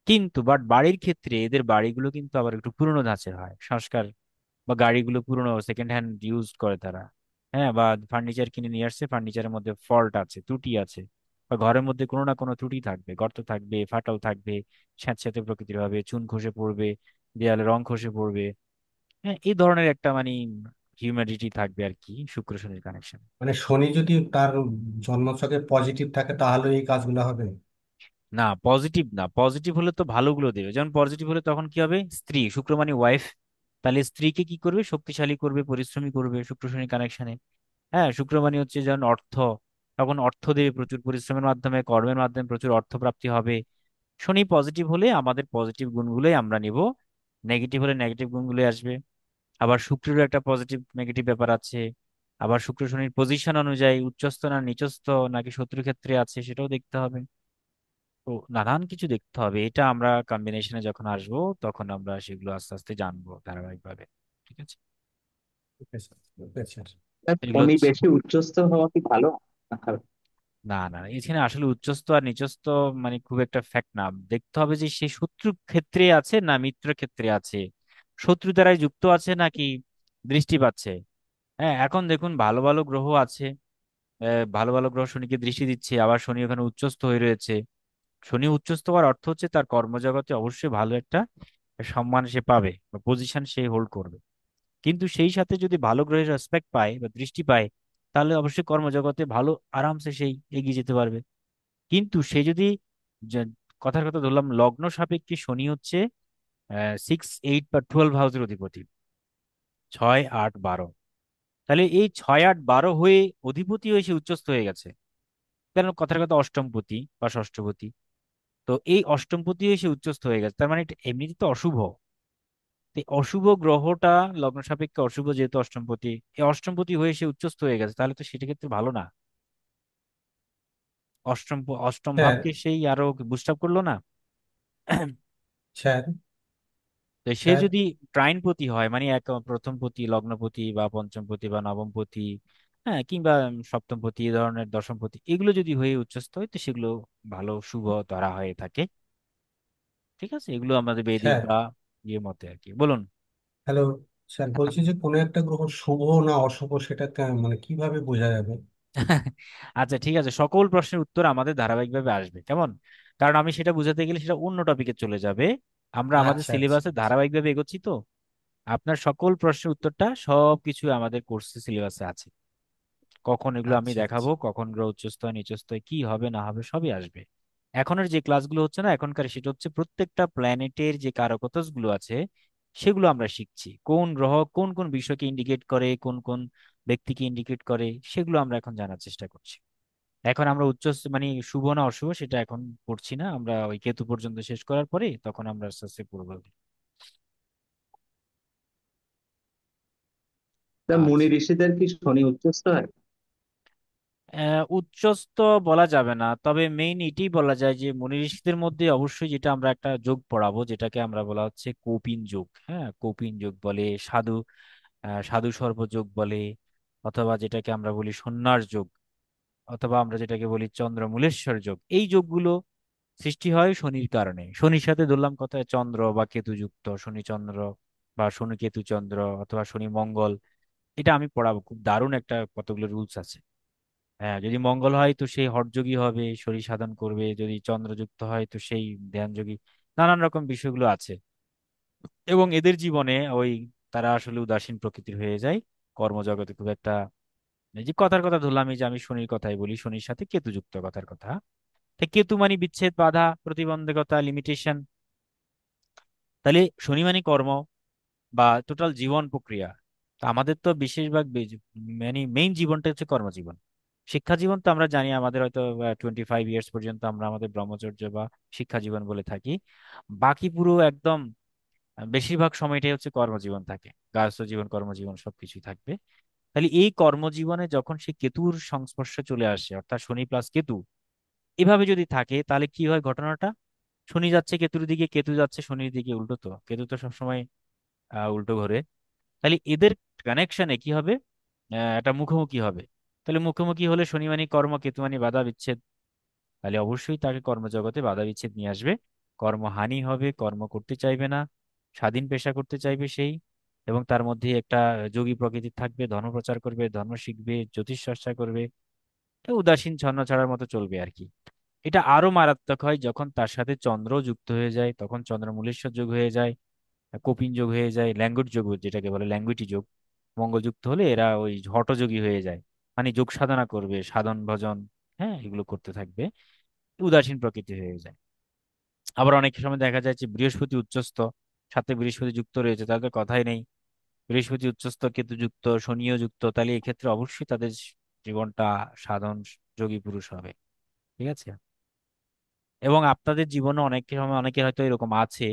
[SPEAKER 1] কিন্তু বাট বাড়ির ক্ষেত্রে এদের বাড়িগুলো কিন্তু আবার একটু পুরোনো ধাঁচের হয়, সংস্কার, বা গাড়িগুলো পুরোনো সেকেন্ড হ্যান্ড ইউজ করে তারা। হ্যাঁ, বা ফার্নিচার কিনে নিয়ে আসছে, ফার্নিচারের মধ্যে ফল্ট আছে, ত্রুটি আছে, বা ঘরের মধ্যে কোনো না কোনো ত্রুটি থাকবে, গর্ত থাকবে, ফাটল থাকবে, স্যাঁতস্যাঁতে প্রকৃতির হবে, চুন খসে পড়বে, দেয়ালে রং খসে পড়বে। হ্যাঁ, এই ধরনের একটা মানে হিউম্যাডিটি থাকবে আর কি শুক্র শনির কানেকশন।
[SPEAKER 2] মানে শনি যদি তার জন্মছকে পজিটিভ থাকে তাহলে এই কাজগুলো হবে।
[SPEAKER 1] না, পজিটিভ না, পজিটিভ হলে তো ভালোগুলো দেবে। যেমন পজিটিভ হলে তখন কি হবে, স্ত্রী, শুক্র মানে ওয়াইফ, তাহলে স্ত্রীকে কি করবে, শক্তিশালী করবে, পরিশ্রমী করবে শুক্র শনি কানেকশনে। হ্যাঁ, শুক্র মানে হচ্ছে যেমন অর্থ, তখন অর্থ দেবে, প্রচুর পরিশ্রমের মাধ্যমে, কর্মের মাধ্যমে প্রচুর অর্থ প্রাপ্তি হবে। শনি পজিটিভ হলে আমাদের পজিটিভ গুণগুলোই আমরা নিব, নেগেটিভ হলে নেগেটিভ গুণগুলোই আসবে। আবার শুক্রেরও একটা পজিটিভ নেগেটিভ ব্যাপার আছে। আবার শুক্র শনির পজিশন অনুযায়ী উচ্চস্থ না নিচস্থ নাকি শত্রু ক্ষেত্রে আছে, সেটাও দেখতে হবে। তো নানান কিছু দেখতে হবে, এটা আমরা কম্বিনেশনে যখন আসবো তখন আমরা সেগুলো আস্তে আস্তে জানবো ধারাবাহিকভাবে, ঠিক আছে।
[SPEAKER 2] Okay sir, okay sir.
[SPEAKER 3] Sir,
[SPEAKER 1] এগুলো
[SPEAKER 3] শনি
[SPEAKER 1] হচ্ছে,
[SPEAKER 3] বেশি উচ্চস্থ হওয়া কি ভালো না খারাপ?
[SPEAKER 1] না না, এখানে আসলে উচ্চস্থ আর নিচস্থ মানে খুব একটা ফ্যাক্ট না, দেখতে হবে যে সে শত্রু ক্ষেত্রে আছে না মিত্র ক্ষেত্রে আছে, শত্রু দ্বারাই যুক্ত আছে নাকি দৃষ্টি পাচ্ছে। হ্যাঁ, এখন দেখুন ভালো ভালো গ্রহ আছে, ভালো ভালো গ্রহ শনিকে দৃষ্টি দিচ্ছে, আবার শনি ওখানে উচ্চস্থ হয়ে রয়েছে। শনি উচ্চস্থ হওয়ার অর্থ হচ্ছে তার কর্মজগতে অবশ্যই ভালো একটা সম্মান সে পাবে বা পজিশন সে হোল্ড করবে। কিন্তু সেই সাথে যদি ভালো গ্রহের রেসপেক্ট পায় বা দৃষ্টি পায়, তাহলে অবশ্যই কর্মজগতে ভালো আরামসে সেই এগিয়ে যেতে পারবে। কিন্তু সে যদি, যে- কথার কথা ধরলাম, লগ্ন সাপেক্ষে শনি হচ্ছে 6, 8 বা 12 হাউসের অধিপতি, 6, 8, 12। তাহলে এই 6, 8, 12 হয়ে অধিপতি হয়ে সে উচ্চস্থ হয়ে গেছে, কারণ কথার কথা অষ্টমপতি বা ষষ্ঠপতি। তো এই অষ্টমপতি হয়ে সে উচ্চস্থ হয়ে গেছে, তার মানে এটা এমনিতে তো অশুভ। তো এই অশুভ গ্রহটা লগ্ন সাপেক্ষে অশুভ, যেহেতু অষ্টমপতি, এই অষ্টমপতি হয়ে সে উচ্চস্থ হয়ে গেছে, তাহলে তো সেটা ক্ষেত্রে ভালো না। অষ্টম
[SPEAKER 2] স্যার।
[SPEAKER 1] ভাবকে সেই আরো বুস্ট আপ করলো না।
[SPEAKER 2] স্যার,
[SPEAKER 1] তো সে
[SPEAKER 2] স্যার,
[SPEAKER 1] যদি ট্রাইনপতি হয়, মানে এক প্রথমপতি, লগ্নপতি বা পঞ্চমপতি বা নবমপতি, হ্যাঁ, কিংবা সপ্তমপতি, এই ধরনের দশমপতি, এগুলো যদি হয়ে উচ্চস্থ হয় তো সেগুলো ভালো শুভ ধরা হয়ে থাকে। ঠিক আছে, এগুলো আমাদের বৈদিক
[SPEAKER 2] স্যার,
[SPEAKER 1] বা ইয়ে মতে আর কি। বলুন।
[SPEAKER 2] হ্যালো স্যার, বলছি যে কোনো একটা গ্রহ শুভ না অশুভ সেটা মানে কিভাবে বোঝা যাবে?
[SPEAKER 1] আচ্ছা ঠিক আছে, সকল প্রশ্নের উত্তর আমাদের ধারাবাহিকভাবে আসবে, কেমন? কারণ আমি সেটা বুঝাতে গেলে সেটা অন্য টপিকে চলে যাবে। আমরা আমাদের
[SPEAKER 2] আচ্ছা, আচ্ছা,
[SPEAKER 1] সিলেবাসে
[SPEAKER 2] আচ্ছা।
[SPEAKER 1] ধারাবাহিকভাবে এগোচ্ছি তো। আপনার সকল প্রশ্নের উত্তরটা সবকিছু আমাদের কোর্সে সিলেবাসে আছে। কখন এগুলো আমি
[SPEAKER 2] আচ্ছা,
[SPEAKER 1] দেখাবো,
[SPEAKER 2] আচ্ছা।
[SPEAKER 1] কখন গ্রহ উচ্চস্তয় নিচস্তয় কি হবে না হবে সবই আসবে। এখনের যে ক্লাসগুলো হচ্ছে না এখনকার, সেটা হচ্ছে প্রত্যেকটা প্ল্যানেটের যে কারকতাস গুলো আছে সেগুলো আমরা শিখছি। কোন গ্রহ কোন কোন বিষয়কে ইন্ডিকেট করে, কোন কোন ব্যক্তিকে ইন্ডিকেট করে, সেগুলো আমরা এখন জানার চেষ্টা করছি। এখন আমরা মানে শুভ না অশুভ সেটা এখন পড়ছি না, আমরা ওই কেতু পর্যন্ত শেষ করার পরে তখন আমরা আস্তে আস্তে পড়বো।
[SPEAKER 3] তা মুনি
[SPEAKER 1] আচ্ছা।
[SPEAKER 3] ঋষিদের কি শনি উচ্চস্থ হয়?
[SPEAKER 1] উচ্চস্থ বলা যাবে না, তবে মেইন এটাই বলা যায় যে মুনি ঋষিদের মধ্যে অবশ্যই যেটা আমরা একটা যোগ পড়াবো, যেটাকে আমরা বলা হচ্ছে কৌপিন যোগ। হ্যাঁ, কৌপিন যোগ বলে, সাধু সর্ব যোগ বলে, অথবা যেটাকে আমরা বলি সন্ন্যাস যোগ, অথবা আমরা যেটাকে বলি চন্দ্রমূলেশ্বর যোগ। এই যোগগুলো সৃষ্টি হয় শনির কারণে। শনির সাথে ধরলাম কথায় চন্দ্র বা কেতু যুক্ত, শনি চন্দ্র বা শনি কেতু চন্দ্র, অথবা শনি মঙ্গল, এটা আমি পড়াবো। খুব দারুণ একটা কতগুলো রুলস আছে। হ্যাঁ, যদি মঙ্গল হয় তো সেই হঠযোগী হবে, শরীর সাধন করবে। যদি চন্দ্রযুক্ত হয় তো সেই ধ্যানযোগী। নানান রকম বিষয়গুলো আছে। এবং এদের জীবনে ওই তারা আসলে উদাসীন প্রকৃতির হয়ে যায়, কর্মজগতে খুব একটা। এই যে কথার কথা ধরলাম, এই যে আমি শনির কথাই বলি, শনির সাথে কেতু যুক্ত কথার কথা। তা কেতু মানে বিচ্ছেদ, বাধা, প্রতিবন্ধকতা, লিমিটেশন। তাহলে শনি মানে কর্ম বা টোটাল জীবন প্রক্রিয়া। তো আমাদের তো বেশিরভাগ মানে মেইন জীবনটা হচ্ছে কর্মজীবন। শিক্ষা জীবন তো আমরা জানি, আমাদের হয়তো 25 ইয়ার্স পর্যন্ত আমরা আমাদের ব্রহ্মচর্য বা শিক্ষা জীবন বলে থাকি। বাকি পুরো একদম বেশিরভাগ সময়টাই হচ্ছে কর্মজীবন থাকে। গার্হস্থ্য জীবন, কর্মজীবন সবকিছুই থাকবে। তাহলে এই কর্মজীবনে যখন সে কেতুর সংস্পর্শে চলে আসে, অর্থাৎ শনি প্লাস কেতু এভাবে যদি থাকে, তাহলে কি হয় ঘটনাটা? শনি যাচ্ছে কেতুর দিকে, কেতু যাচ্ছে শনির দিকে, উল্টো তো, কেতু তো সবসময় উল্টো ঘোরে। তাহলে এদের কানেকশনে কি হবে? একটা মুখোমুখি হবে। তাহলে মুখোমুখি হলে শনি মানে কর্ম, কেতু মানে বাধা বিচ্ছেদ। তাহলে অবশ্যই তাকে কর্মজগতে বাধা বিচ্ছেদ নিয়ে আসবে। কর্মহানি হবে, কর্ম করতে চাইবে না, স্বাধীন পেশা করতে চাইবে সেই। এবং তার মধ্যে একটা যোগী প্রকৃতি থাকবে, ধর্ম প্রচার করবে, ধর্ম শিখবে, জ্যোতিষ চর্চা করবে। উদাসীন ছন্ন ছাড়ার মতো চলবে আর কি। এটা আরো মারাত্মক হয় যখন তার সাথে চন্দ্র যুক্ত হয়ে যায়, তখন চন্দ্রমূলেশ্বর যোগ হয়ে যায়, কপিন যোগ হয়ে যায়, ল্যাঙ্গুয়েজ যোগ যেটাকে বলে ল্যাঙ্গুয়েটি যোগ। মঙ্গলযুক্ত হলে এরা ওই হঠযোগী হয়ে যায়, মানে যোগ সাধনা করবে, সাধন ভজন, হ্যাঁ, এগুলো করতে থাকবে, উদাসীন প্রকৃতি হয়ে যায়। আবার অনেক সময় দেখা যায় যে বৃহস্পতি উচ্চস্থ, সাথে বৃহস্পতি যুক্ত রয়েছে, তাদের কথাই নেই। বৃহস্পতি উচ্চস্থ, কেতু যুক্ত, শনিও যুক্ত, তাহলে এক্ষেত্রে অবশ্যই তাদের জীবনটা সাধন যোগী পুরুষ হবে। ঠিক আছে। এবং আপনাদের জীবনে অনেক সময় অনেকের হয়তো এরকম আছে,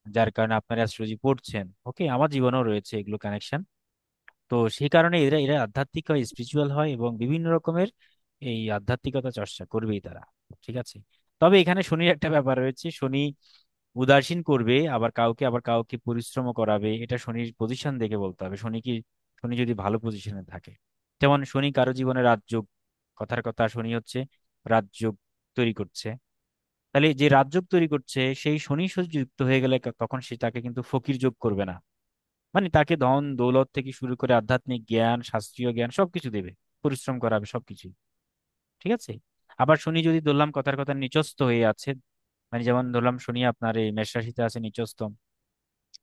[SPEAKER 1] যার কারণে আপনারা অ্যাস্ট্রোলজি পড়ছেন। ওকে, আমার জীবনেও রয়েছে এগুলো কানেকশন। তো সেই কারণে এরা এরা আধ্যাত্মিক হয়, স্পিরিচুয়াল হয়, এবং বিভিন্ন রকমের এই আধ্যাত্মিকতা চর্চা করবেই তারা। ঠিক আছে। তবে এখানে শনির একটা ব্যাপার রয়েছে, শনি উদাসীন করবে, আবার কাউকে পরিশ্রম করাবে। এটা শনির পজিশন দেখে বলতে হবে। শনি যদি ভালো পজিশনে থাকে, যেমন শনি কারো জীবনে রাজযোগ, কথার কথা শনি হচ্ছে রাজযোগ তৈরি করছে। তাহলে যে রাজযোগ তৈরি করছে সেই শনি যুক্ত হয়ে গেলে তখন সে তাকে কিন্তু ফকির যোগ করবে না। মানে তাকে ধন দৌলত থেকে শুরু করে আধ্যাত্মিক জ্ঞান, শাস্ত্রীয় জ্ঞান সবকিছু দেবে, পরিশ্রম করাবে সবকিছু। ঠিক আছে। আবার শনি যদি ধরলাম কথার কথা নিচস্থ হয়ে আছে, মানে যেমন ধরলাম শনি আপনার এই মেষ রাশিতে আছে নিচস্থ,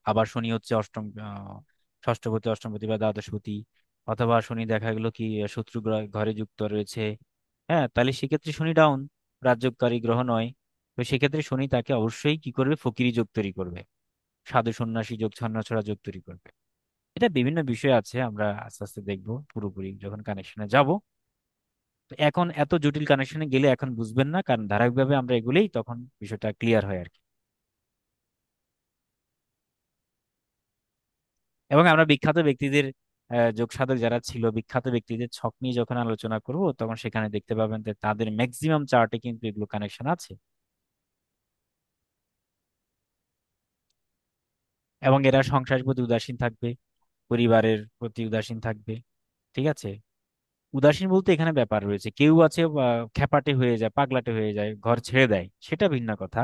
[SPEAKER 1] আবার শনি হচ্ছে ষষ্ঠপতি, অষ্টমপতি বা দ্বাদশপতি, অথবা শনি দেখা গেল কি শত্রু ঘরে যুক্ত রয়েছে, হ্যাঁ, তাহলে সেক্ষেত্রে শনি ডাউন, রাজযোগকারী গ্রহ নয়। তো সেক্ষেত্রে শনি তাকে অবশ্যই কি করবে? ফকিরি যোগ তৈরি করবে, সাধু সন্ন্যাসী যোগ, ছন্নছাড়া যোগ তৈরি করবে। এটা বিভিন্ন বিষয় আছে, আমরা আস্তে আস্তে দেখবো পুরোপুরি যখন কানেকশনে যাব। তো এখন এত জটিল কানেকশনে গেলে এখন বুঝবেন না, কারণ ধারাবাহিকভাবে আমরা এগুলেই তখন বিষয়টা ক্লিয়ার হয় আর কি। এবং আমরা বিখ্যাত ব্যক্তিদের, যোগ সাধক যারা ছিল, বিখ্যাত ব্যক্তিদের ছক নিয়ে যখন আলোচনা করব তখন সেখানে দেখতে পাবেন যে তাদের ম্যাক্সিমাম চার্টে কিন্তু এগুলো কানেকশন আছে। এবং এরা সংসারের প্রতি উদাসীন থাকবে, পরিবারের প্রতি উদাসীন থাকবে। ঠিক আছে? উদাসীন বলতে এখানে ব্যাপার রয়েছে, কেউ আছে খ্যাপাটে হয়ে যায়, পাগলাটে হয়ে যায়, ঘর ছেড়ে দেয়, সেটা ভিন্ন কথা।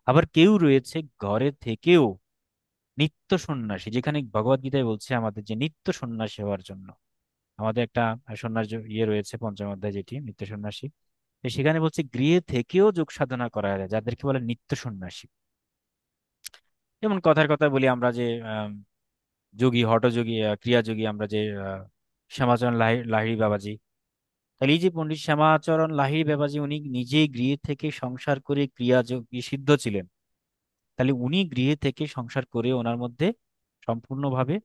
[SPEAKER 1] আবার কেউ রয়েছে ঘরে থেকেও নিত্য সন্ন্যাসী, যেখানে ভগবত গীতায় বলছে আমাদের যে নিত্য সন্ন্যাসী হওয়ার জন্য আমাদের একটা সন্ন্যাস ইয়ে রয়েছে পঞ্চম অধ্যায়, যেটি নিত্য সন্ন্যাসী। তো সেখানে বলছে গৃহে থেকেও যোগ সাধনা করা যায়, যাদেরকে বলে নিত্য সন্ন্যাসী। যেমন কথার কথা বলি আমরা যে যোগী, হঠযোগী, ক্রিয়াযোগী, আমরা যে শ্যামাচরণ লাহিড়ী বাবাজি। তাহলে এই যে পণ্ডিত শ্যামাচরণ লাহিড়ী বাবাজি, উনি নিজেই গৃহে থেকে সংসার করে ক্রিয়াযোগী সিদ্ধ ছিলেন। তাহলে উনি গৃহে থেকে সংসার করে ওনার মধ্যে সম্পূর্ণভাবে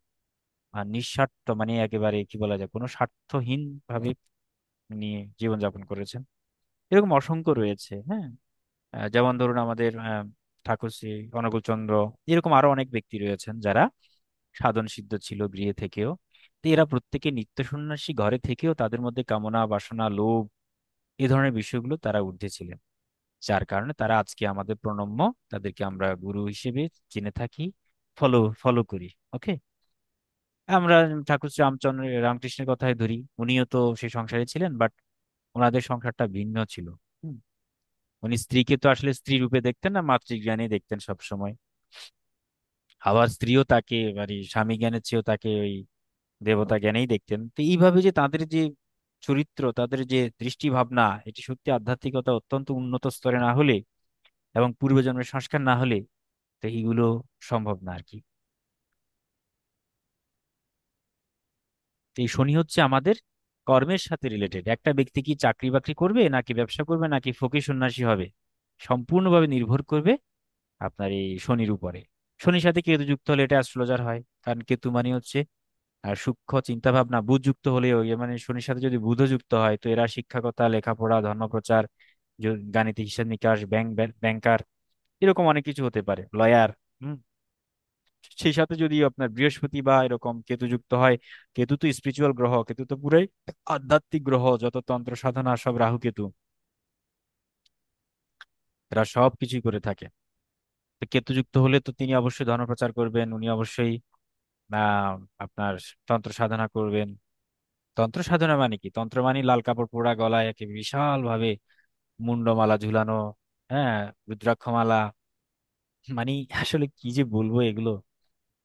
[SPEAKER 1] নিঃস্বার্থ, মানে একেবারে কি বলা যায়, কোনো স্বার্থহীন ভাবে নিয়ে জীবনযাপন করেছেন। এরকম অসংখ্য রয়েছে, হ্যাঁ। যেমন ধরুন আমাদের ঠাকুরশ্রী অনুকূলচন্দ্র, এরকম আরো অনেক ব্যক্তি রয়েছেন যারা সাধন সিদ্ধ ছিল গৃহে থেকেও। তো এরা প্রত্যেকে নিত্য সন্ন্যাসী, ঘরে থেকেও তাদের মধ্যে কামনা বাসনা লোভ এই ধরনের বিষয়গুলো তারা ঊর্ধ্বে ছিলেন, যার কারণে তারা আজকে আমাদের প্রণম্য, তাদেরকে আমরা গুরু হিসেবে চিনে থাকি, ফলো ফলো করি। ওকে। আমরা ঠাকুর শ্রী রামচন্দ্র রামকৃষ্ণের কথাই ধরি, উনিও তো সেই সংসারে ছিলেন, বাট ওনাদের সংসারটা ভিন্ন ছিল। হুম। উনি স্ত্রীকে তো আসলে স্ত্রী রূপে দেখতেন না, মাতৃজ্ঞানে দেখতেন সব সময়। আবার স্ত্রীও তাকে মানে স্বামী জ্ঞানের চেয়েও তাকে ওই দেবতা জ্ঞানেই দেখতেন। তো এইভাবে যে তাদের যে চরিত্র, তাদের যে দৃষ্টি ভাবনা, এটি সত্যি আধ্যাত্মিকতা অত্যন্ত উন্নত স্তরে না হলে এবং পূর্বজন্মের সংস্কার না হলে তো এইগুলো সম্ভব না আর কি। তো এই শনি হচ্ছে আমাদের কর্মের সাথে রিলেটেড। একটা ব্যক্তি কি চাকরি বাকরি করবে নাকি ব্যবসা করবে নাকি ফকির সন্ন্যাসী হবে, সম্পূর্ণভাবে নির্ভর করবে আপনার এই শনির উপরে। শনির সাথে কেতু যুক্ত হলে এটা অ্যাস্ট্রোলজার হয়, কারণ কেতু মানে হচ্ছে আর সূক্ষ্ম চিন্তা ভাবনা। বুধ যুক্ত হলেও মানে শনির সাথে যদি বুধও যুক্ত হয় তো এরা শিক্ষকতা, লেখাপড়া, ধর্মপ্রচার, গাণিতিক, হিসাব নিকাশ, ব্যাংকার, এরকম অনেক কিছু হতে পারে, লয়ার। হুম। সেই সাথে যদি আপনার বৃহস্পতি বা এরকম কেতু যুক্ত হয়, কেতু তো স্পিরিচুয়াল গ্রহ, কেতু তো পুরাই আধ্যাত্মিক গ্রহ, যত তন্ত্র সাধনা সব রাহু কেতু, এরা সব কিছুই করে থাকে। তো কেতু যুক্ত হলে তো তিনি অবশ্যই ধর্মপ্রচার করবেন, উনি অবশ্যই আহ আপনার তন্ত্র সাধনা করবেন। তন্ত্র সাধনা মানে কি? তন্ত্র মানে লাল কাপড় পরা, গলায় একে বিশাল ভাবে মুন্ডমালা ঝুলানো, হ্যাঁ, রুদ্রাক্ষমালা, মানে আসলে কি যে বলবো এগুলো,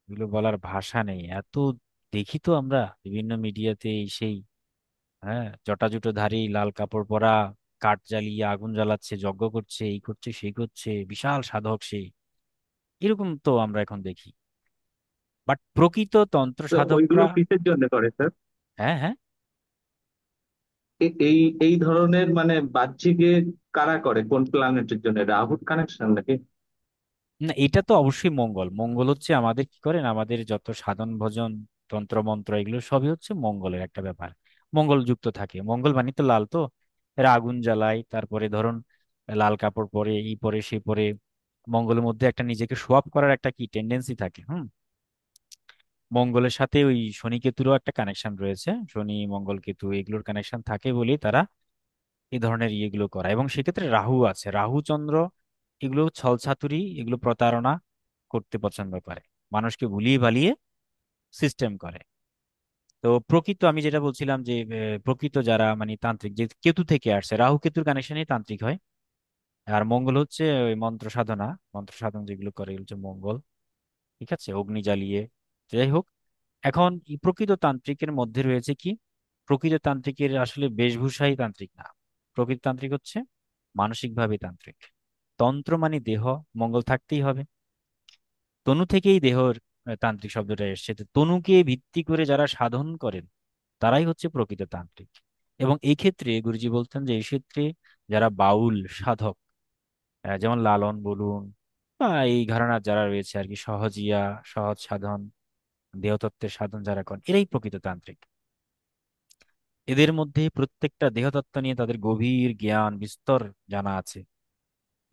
[SPEAKER 1] এগুলো বলার ভাষা নেই। এত দেখি তো আমরা বিভিন্ন মিডিয়াতে এই সেই, হ্যাঁ, জটাজুটো ধারী, লাল কাপড় পরা, কাঠ জ্বালিয়ে আগুন জ্বালাচ্ছে, যজ্ঞ করছে, এই করছে সেই করছে, বিশাল সাধক সেই, এরকম তো আমরা এখন দেখি। বাট প্রকৃত তন্ত্র
[SPEAKER 3] তো ওইগুলো
[SPEAKER 1] সাধকরা,
[SPEAKER 3] কিসের জন্য করে স্যার?
[SPEAKER 1] হ্যাঁ হ্যাঁ,
[SPEAKER 3] এই এই ধরনের মানে বাহ্যিকে কারা করে, কোন প্ল্যানেটের জন্য? রাহুর কানেকশন নাকি?
[SPEAKER 1] না এটা তো অবশ্যই মঙ্গল। মঙ্গল হচ্ছে আমাদের কি করেন, আমাদের যত সাধন ভজন তন্ত্র মন্ত্র এগুলো সবই হচ্ছে মঙ্গলের একটা ব্যাপার। মঙ্গল যুক্ত থাকে, মঙ্গল মানে তো লাল, তো এরা আগুন জ্বালায়, তারপরে ধরুন লাল কাপড় পরে, এই পরে সেই পরে। মঙ্গলের মধ্যে একটা নিজেকে শো আপ করার একটা কি টেন্ডেন্সি থাকে। হুম। মঙ্গলের সাথে ওই শনি কেতুরও একটা কানেকশন রয়েছে, শনি মঙ্গল কেতু এগুলোর কানেকশন থাকে বলেই তারা এই ধরনের ইয়েগুলো করা। এবং সেক্ষেত্রে রাহু আছে, রাহু চন্দ্র, এগুলো ছলছাতুরি, এগুলো প্রতারণা করতে পছন্দ করে, মানুষকে ভুলিয়ে ভালিয়ে সিস্টেম করে। তো প্রকৃত আমি যেটা বলছিলাম যে প্রকৃত যারা মানে তান্ত্রিক, যে কেতু থেকে আসছে, রাহু কেতুর কানেকশনই তান্ত্রিক হয়। আর মঙ্গল হচ্ছে ওই মন্ত্র সাধনা, মন্ত্র সাধন যেগুলো করে এগুলো হচ্ছে মঙ্গল। ঠিক আছে, অগ্নি জ্বালিয়ে। যাই হোক, এখন এই প্রকৃত তান্ত্রিকের মধ্যে রয়েছে কি, প্রকৃত তান্ত্রিকের আসলে বেশভূষাই তান্ত্রিক না। প্রকৃত তান্ত্রিক হচ্ছে মানসিকভাবে তান্ত্রিক। তন্ত্র মানে দেহ, মঙ্গল থাকতেই হবে। তনু থেকেই দেহর তান্ত্রিক শব্দটা এসেছে। তো তনুকে ভিত্তি করে যারা সাধন করেন তারাই হচ্ছে প্রকৃত তান্ত্রিক। এবং এই ক্ষেত্রে গুরুজি বলতেন যে এই ক্ষেত্রে যারা বাউল সাধক, যেমন লালন বলুন বা এই ঘরানার যারা রয়েছে আর কি, সহজিয়া, সহজ সাধন, দেহতত্ত্বের সাধন যারা করেন, এরাই প্রকৃত তান্ত্রিক। এদের মধ্যে প্রত্যেকটা দেহতত্ত্ব নিয়ে তাদের গভীর জ্ঞান বিস্তর জানা আছে।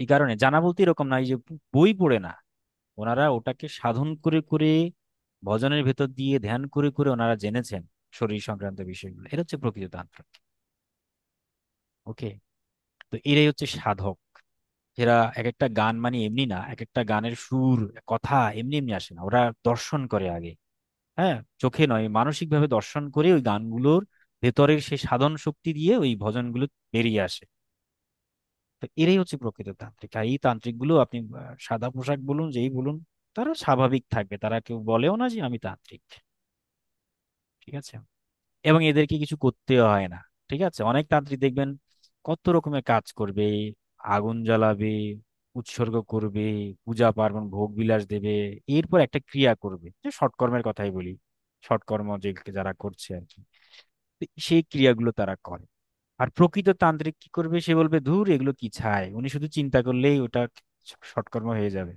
[SPEAKER 1] এই কারণে জানা বলতে এরকম না এই যে বই পড়ে না, ওনারা ওটাকে সাধন করে করে, ভজনের ভেতর দিয়ে ধ্যান করে করে ওনারা জেনেছেন শরীর সংক্রান্ত বিষয়গুলো। এটা হচ্ছে প্রকৃত তান্ত্রিক। ওকে। তো এরাই হচ্ছে সাধক। এরা এক একটা গান মানে এমনি না, এক একটা গানের সুর, কথা এমনি এমনি আসে না, ওরা দর্শন করে আগে। হ্যাঁ, চোখে নয়, মানসিক ভাবে দর্শন করে ওই গানগুলোর ভেতরের সেই সাধন শক্তি দিয়ে ওই ভজনগুলো বেরিয়ে আসে। তো এরাই হচ্ছে প্রকৃত তান্ত্রিক। আর এই তান্ত্রিক গুলো আপনি সাদা পোশাক বলুন, যেই বলুন, তারা স্বাভাবিক থাকবে, তারা কেউ বলেও না যে আমি তান্ত্রিক। ঠিক আছে, এবং এদেরকে কিছু করতেও হয় না। ঠিক আছে, অনেক তান্ত্রিক দেখবেন কত রকমের কাজ করবে, আগুন জ্বালাবে, উৎসর্গ করবে, পূজা পার্বণ ভোগ বিলাস দেবে, এরপর একটা ক্রিয়া করবে, যে সৎকর্মের কথাই বলি, সৎকর্ম যে যারা করছে আর কি, তো সেই ক্রিয়াগুলো তারা করে। আর প্রকৃত তান্ত্রিক কি করবে, সে বলবে ধুর এগুলো কি ছাই, উনি শুধু চিন্তা করলেই ওটা সৎকর্ম হয়ে যাবে।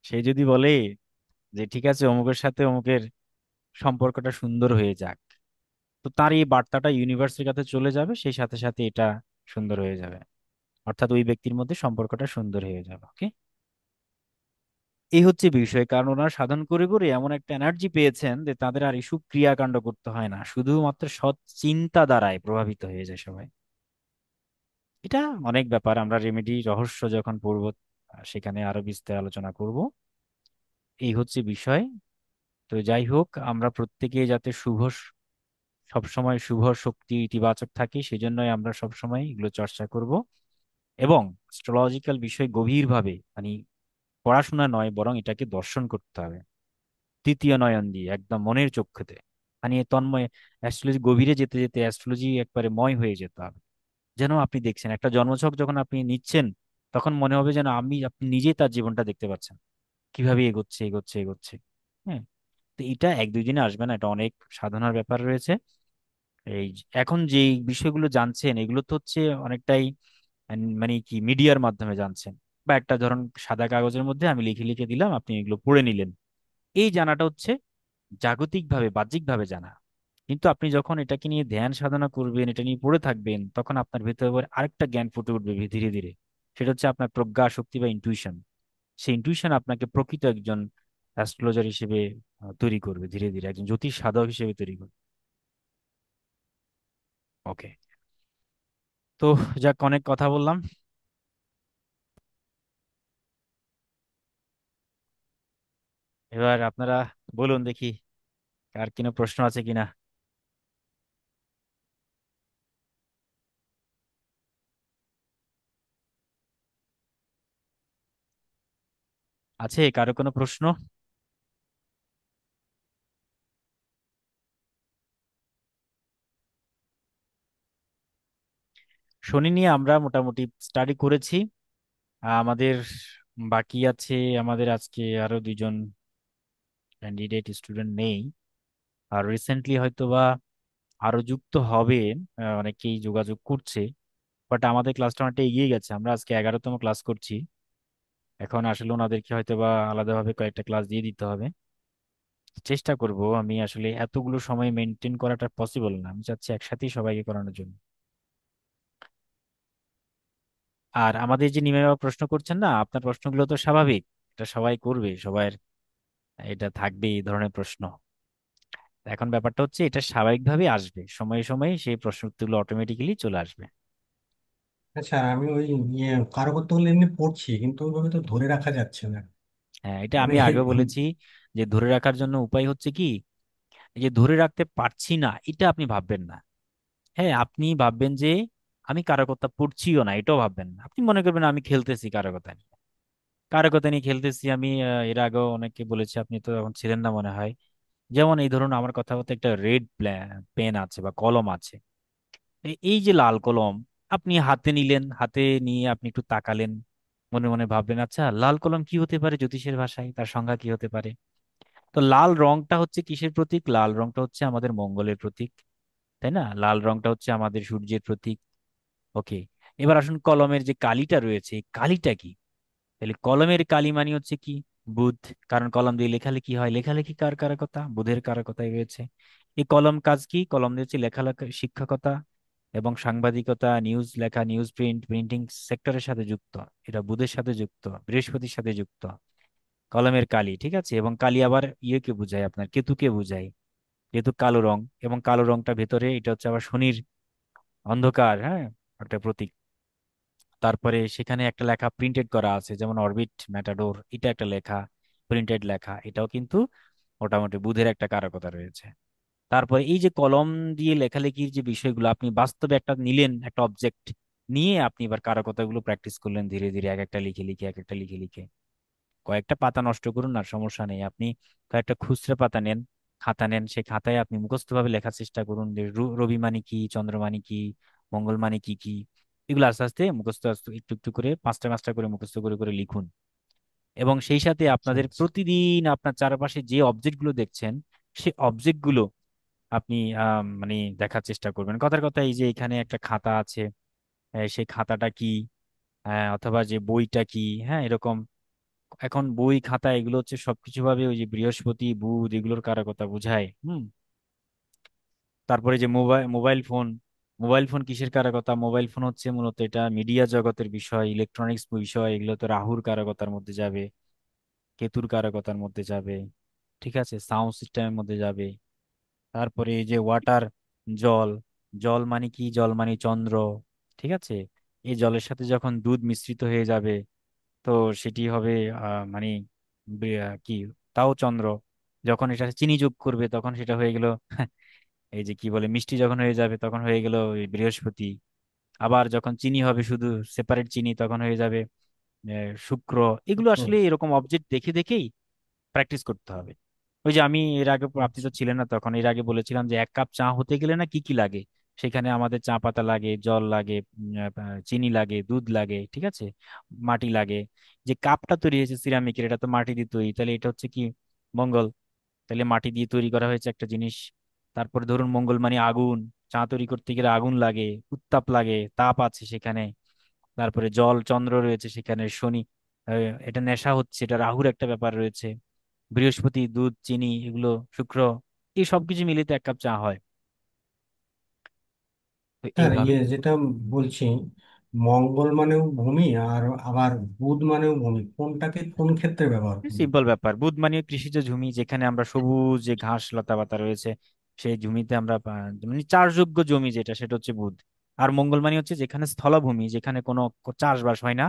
[SPEAKER 1] সে যদি বলে যে ঠিক আছে অমুকের সাথে অমুকের সম্পর্কটা সুন্দর হয়ে যাক, তো তার এই বার্তাটা ইউনিভার্সের কাছে চলে যাবে, সেই সাথে সাথে এটা সুন্দর হয়ে যাবে, অর্থাৎ ওই ব্যক্তির মধ্যে সম্পর্কটা সুন্দর হয়ে যাবে। ওকে, এই হচ্ছে বিষয়। কারণ ওনারা সাধন করে করে এমন একটা এনার্জি পেয়েছেন যে তাদের আর এসব ক্রিয়াকাণ্ড করতে হয় না, শুধুমাত্র সৎ চিন্তা দ্বারাই প্রভাবিত হয়ে যায় সবাই। এটা অনেক ব্যাপার, আমরা রেমেডি রহস্য যখন পড়ব সেখানে আরো বিস্তার আলোচনা করব। এই হচ্ছে বিষয়। তো যাই হোক, আমরা প্রত্যেকে যাতে সবসময় শুভ শক্তি ইতিবাচক থাকি, সেজন্যই আমরা সবসময় এগুলো চর্চা করব। এবং অ্যাস্ট্রোলজিক্যাল বিষয় গভীরভাবে, মানে পড়াশোনা নয়, বরং এটাকে দর্শন করতে হবে তৃতীয় নয়ন দিয়ে, একদম মনের চক্ষুতে, মানে তন্ময়, অ্যাস্ট্রোলজি গভীরে যেতে যেতে অ্যাস্ট্রোলজি একবারে ময় হয়ে যেতে হবে। যেন আপনি দেখছেন একটা জন্মছক যখন আপনি নিচ্ছেন, তখন মনে হবে যেন আপনি নিজেই তার জীবনটা দেখতে পাচ্ছেন, কিভাবে এগোচ্ছে এগোচ্ছে এগোচ্ছে। হ্যাঁ, তো এটা এক দুই দিনে আসবে না, এটা অনেক সাধনার ব্যাপার রয়েছে। এখন যে বিষয়গুলো জানছেন এগুলো তো হচ্ছে অনেকটাই মানে কি মিডিয়ার মাধ্যমে জানছেন, বা একটা ধরুন সাদা কাগজের মধ্যে আমি লিখে লিখে দিলাম, আপনি এগুলো পড়ে নিলেন। এই জানাটা হচ্ছে জাগতিকভাবে বাহ্যিকভাবে জানা। কিন্তু আপনি যখন এটাকে নিয়ে ধ্যান সাধনা করবেন, এটা নিয়ে পড়ে থাকবেন, তখন আপনার ভেতরে আবার আরেকটা জ্ঞান ফুটে উঠবে ধীরে ধীরে। সেটা হচ্ছে আপনার প্রজ্ঞা শক্তি বা ইনটুইশন। সেই ইনটুইশন আপনাকে প্রকৃত একজন অ্যাস্ট্রোলজার হিসেবে তৈরি করবে, ধীরে ধীরে একজন জ্যোতিষ সাধক হিসেবে তৈরি করবে। ওকে, তো যাক, অনেক কথা বললাম। এবার আপনারা বলুন দেখি, আর কোনো প্রশ্ন আছে কিনা। আছে কারো কোনো প্রশ্ন? শনি নিয়ে আমরা মোটামুটি স্টাডি করেছি। আমাদের বাকি আছে, আমাদের আজকে আরো দুইজন ক্যান্ডিডেট স্টুডেন্ট নেই, আর রিসেন্টলি হয়তোবা আরো যুক্ত হবে। অনেকেই যোগাযোগ করছে, বাট আমাদের ক্লাসটা অনেকটা এগিয়ে গেছে, আমরা আজকে 11তম ক্লাস করছি। এখন আসলে ওনাদেরকে হয়তোবা আলাদাভাবে কয়েকটা ক্লাস দিয়ে দিতে হবে। চেষ্টা করব, আমি আসলে এতগুলো সময় মেনটেন করাটা পসিবল না, আমি চাচ্ছি একসাথেই সবাইকে করানোর জন্য। আর আমাদের যে নিমে বাবা প্রশ্ন করছেন না, আপনার প্রশ্নগুলো তো স্বাভাবিক, এটা সবাই করবে, সবার এটা থাকবে এই ধরনের প্রশ্ন। এখন ব্যাপারটা হচ্ছে এটা স্বাভাবিকভাবে আসবে, সময়ে সময়ে সেই প্রশ্ন উত্তরগুলো অটোমেটিক্যালি চলে আসবে।
[SPEAKER 2] আচ্ছা, আমি ওই কারকত্বগুলো এমনি পড়ছি, কিন্তু ওইভাবে তো ধরে রাখা যাচ্ছে না।
[SPEAKER 1] হ্যাঁ, এটা
[SPEAKER 2] মানে
[SPEAKER 1] আমি আগেও বলেছি, যে ধরে রাখার জন্য উপায় হচ্ছে কি, এই যে ধরে রাখতে পারছি না এটা আপনি ভাববেন না। হ্যাঁ, আপনি ভাববেন যে আমি কারো কথা পড়ছিও না, এটাও ভাববেন না। আপনি মনে করবেন আমি খেলতেছি কারো কথা নিয়ে, কারো কথা নিয়ে খেলতেছি আমি। এর আগেও অনেককে বলেছি, আপনি তো তখন ছিলেন না মনে হয়। যেমন এই ধরুন আমার কথা হতে একটা রেড পেন আছে বা কলম আছে, এই যে লাল কলম, আপনি হাতে নিলেন, হাতে নিয়ে আপনি একটু তাকালেন, মনে মনে ভাবলেন আচ্ছা লাল কলম কি হতে পারে, জ্যোতিষের ভাষায় তার সংজ্ঞা কি হতে পারে। তো লাল রংটা হচ্ছে কিসের প্রতীক, লাল রংটা হচ্ছে আমাদের মঙ্গলের প্রতীক, তাই না? লাল রংটা হচ্ছে আমাদের সূর্যের প্রতীক। ওকে, এবার আসুন কলমের যে কালিটা রয়েছে, এই কালিটা কি? তাহলে কলমের কালি মানে হচ্ছে কি? বুধ। কারণ কলম দিয়ে লেখালেখি হয়, লেখালেখি কার কারকতা, বুধের কারকতায় রয়েছে। এই কলম কাজ কি, কলম দিয়ে হচ্ছে লেখালেখা, শিক্ষকতা এবং সাংবাদিকতা, নিউজ লেখা, নিউজ প্রিন্টিং সেক্টরের সাথে যুক্ত। এটা বুধের সাথে যুক্ত, বৃহস্পতির সাথে যুক্ত কলমের কালি। ঠিক আছে, এবং কালি আবার ইয়েকে বোঝায়, আপনার কেতুকে বোঝায়, যেহেতু কালো রং, এবং কালো রংটা ভেতরে এটা হচ্ছে আবার শনির অন্ধকার, হ্যাঁ, একটা প্রতীক। তারপরে সেখানে একটা লেখা প্রিন্টেড করা আছে, যেমন অরবিট ম্যাটাডোর, এটা একটা লেখা, প্রিন্টেড লেখা, এটাও কিন্তু মোটামুটি বুধের একটা কারকতা রয়েছে। তারপরে এই যে কলম দিয়ে লেখালেখির যে বিষয়গুলো, আপনি বাস্তবে একটা নিলেন, একটা অবজেক্ট নিয়ে আপনি এবার কারকতাগুলো প্র্যাকটিস করলেন ধীরে ধীরে, এক একটা লিখে লিখে, এক একটা লিখে লিখে। কয়েকটা পাতা নষ্ট করুন না, সমস্যা নেই, আপনি কয়েকটা খুচরা পাতা নেন, খাতা নেন, সেই খাতায় আপনি মুখস্থ ভাবে লেখার চেষ্টা করুন যে রবি মানে কি, চন্দ্র মানে কি, মঙ্গল মানে কি কি, এগুলো আস্তে আস্তে মুখস্থ আস্তে একটু একটু করে পাঁচটা পাঁচটা করে মুখস্থ করে করে লিখুন। এবং সেই সাথে
[SPEAKER 2] আচ্ছা
[SPEAKER 1] আপনাদের
[SPEAKER 2] আচ্ছা।
[SPEAKER 1] প্রতিদিন আপনার চারপাশে যে অবজেক্ট গুলো দেখছেন, সেই অবজেক্ট গুলো আপনি মানে দেখার চেষ্টা করবেন। কথার কথা, এই যে এখানে একটা খাতা আছে, সেই খাতাটা কি, অথবা যে বইটা কি, হ্যাঁ এরকম। এখন বই খাতা এগুলো হচ্ছে সবকিছু ভাবে ওই যে বৃহস্পতি বুধ এগুলোর কারকতা বোঝায়। তারপরে যে mobile mobile phone, mobile phone কিসের কারকতা? মোবাইল ফোন হচ্ছে মূলত এটা মিডিয়া জগতের বিষয়, ইলেকট্রনিক্স বিষয়, এগুলো তো রাহুর কারকতার মধ্যে যাবে, কেতুর কারকতার মধ্যে যাবে, ঠিক আছে, সাউন্ড সিস্টেমের মধ্যে যাবে। তারপরে এই যে ওয়াটার, জল, জল মানে কি, জল মানে চন্দ্র, ঠিক আছে। এই জলের সাথে যখন দুধ মিশ্রিত হয়ে যাবে, তো সেটি হবে মানে কি, তাও চন্দ্র। যখন এটা চিনি যোগ করবে তখন সেটা হয়ে গেল এই যে কি বলে মিষ্টি, যখন হয়ে যাবে তখন হয়ে গেল ওই বৃহস্পতি। আবার যখন চিনি হবে শুধু সেপারেট চিনি, তখন হয়ে যাবে শুক্র। এগুলো
[SPEAKER 2] হুম,
[SPEAKER 1] আসলে এরকম অবজেক্ট দেখে দেখেই প্র্যাকটিস করতে হবে। ওই যে আমি এর আগে, আপনি
[SPEAKER 2] আচ্ছা
[SPEAKER 1] তো ছিলেন না তখন, এর আগে বলেছিলাম যে এক কাপ চা হতে গেলে না কি কি লাগে। সেখানে আমাদের চা পাতা লাগে, জল লাগে, চিনি লাগে, দুধ লাগে, ঠিক আছে, মাটি লাগে। যে কাপটা তৈরি হয়েছে সিরামিকের, এটা তো মাটি দিয়ে তৈরি, তাহলে এটা হচ্ছে কি, মঙ্গল। তাহলে মাটি দিয়ে তৈরি করা হয়েছে একটা জিনিস। তারপরে ধরুন মঙ্গল মানে আগুন, চা তৈরি করতে গেলে আগুন লাগে, উত্তাপ লাগে, তাপ আছে সেখানে। তারপরে জল, চন্দ্র রয়েছে সেখানে, শনি, এটা নেশা হচ্ছে, এটা রাহুর একটা ব্যাপার রয়েছে। বৃহস্পতি, দুধ, চিনি, এগুলো শুক্র, এই সবকিছু মিলিয়ে তো এক কাপ চা হয়। তো
[SPEAKER 2] স্যার,
[SPEAKER 1] এইভাবে
[SPEAKER 2] যেটা বলছি, মঙ্গল মানেও ভূমি, আর আবার বুধ মানেও ভূমি, কোনটাকে কোন ক্ষেত্রে ব্যবহার করবো?
[SPEAKER 1] সিম্পল ব্যাপার। বুধ মানে কৃষিজ জমি, যেখানে আমরা সবুজ যে ঘাস লতা পাতা রয়েছে সেই জমিতে আমরা মানে চাষযোগ্য জমি যেটা, সেটা হচ্ছে বুধ। আর মঙ্গল মানে হচ্ছে যেখানে স্থলভূমি, যেখানে কোনো চাষবাস হয় না,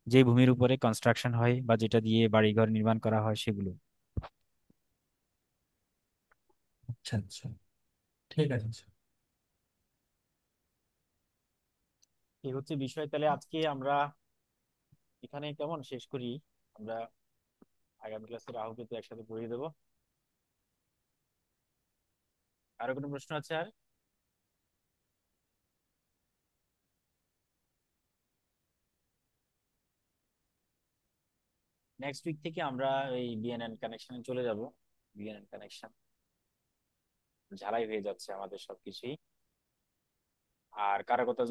[SPEAKER 1] যে ভূমির উপরে কনস্ট্রাকশন হয় বা যেটা দিয়ে বাড়িঘর নির্মাণ করা হয় সেগুলো।
[SPEAKER 2] আচ্ছা আচ্ছা, ঠিক আছে স্যার।
[SPEAKER 1] এই হচ্ছে বিষয়। তাহলে আজকে আমরা এখানে কেমন শেষ করি। আমরা আগামী ক্লাসে রাহু কেতু একসাথে পড়িয়ে দেবো। আরো কোনো প্রশ্ন আছে আর? নেক্সট উইক থেকে আমরা এই বিএনএন কানেকশনে চলে যাব। বিএনএন কানেকশন ঝালাই হয়ে যাচ্ছে আমাদের সবকিছুই। আর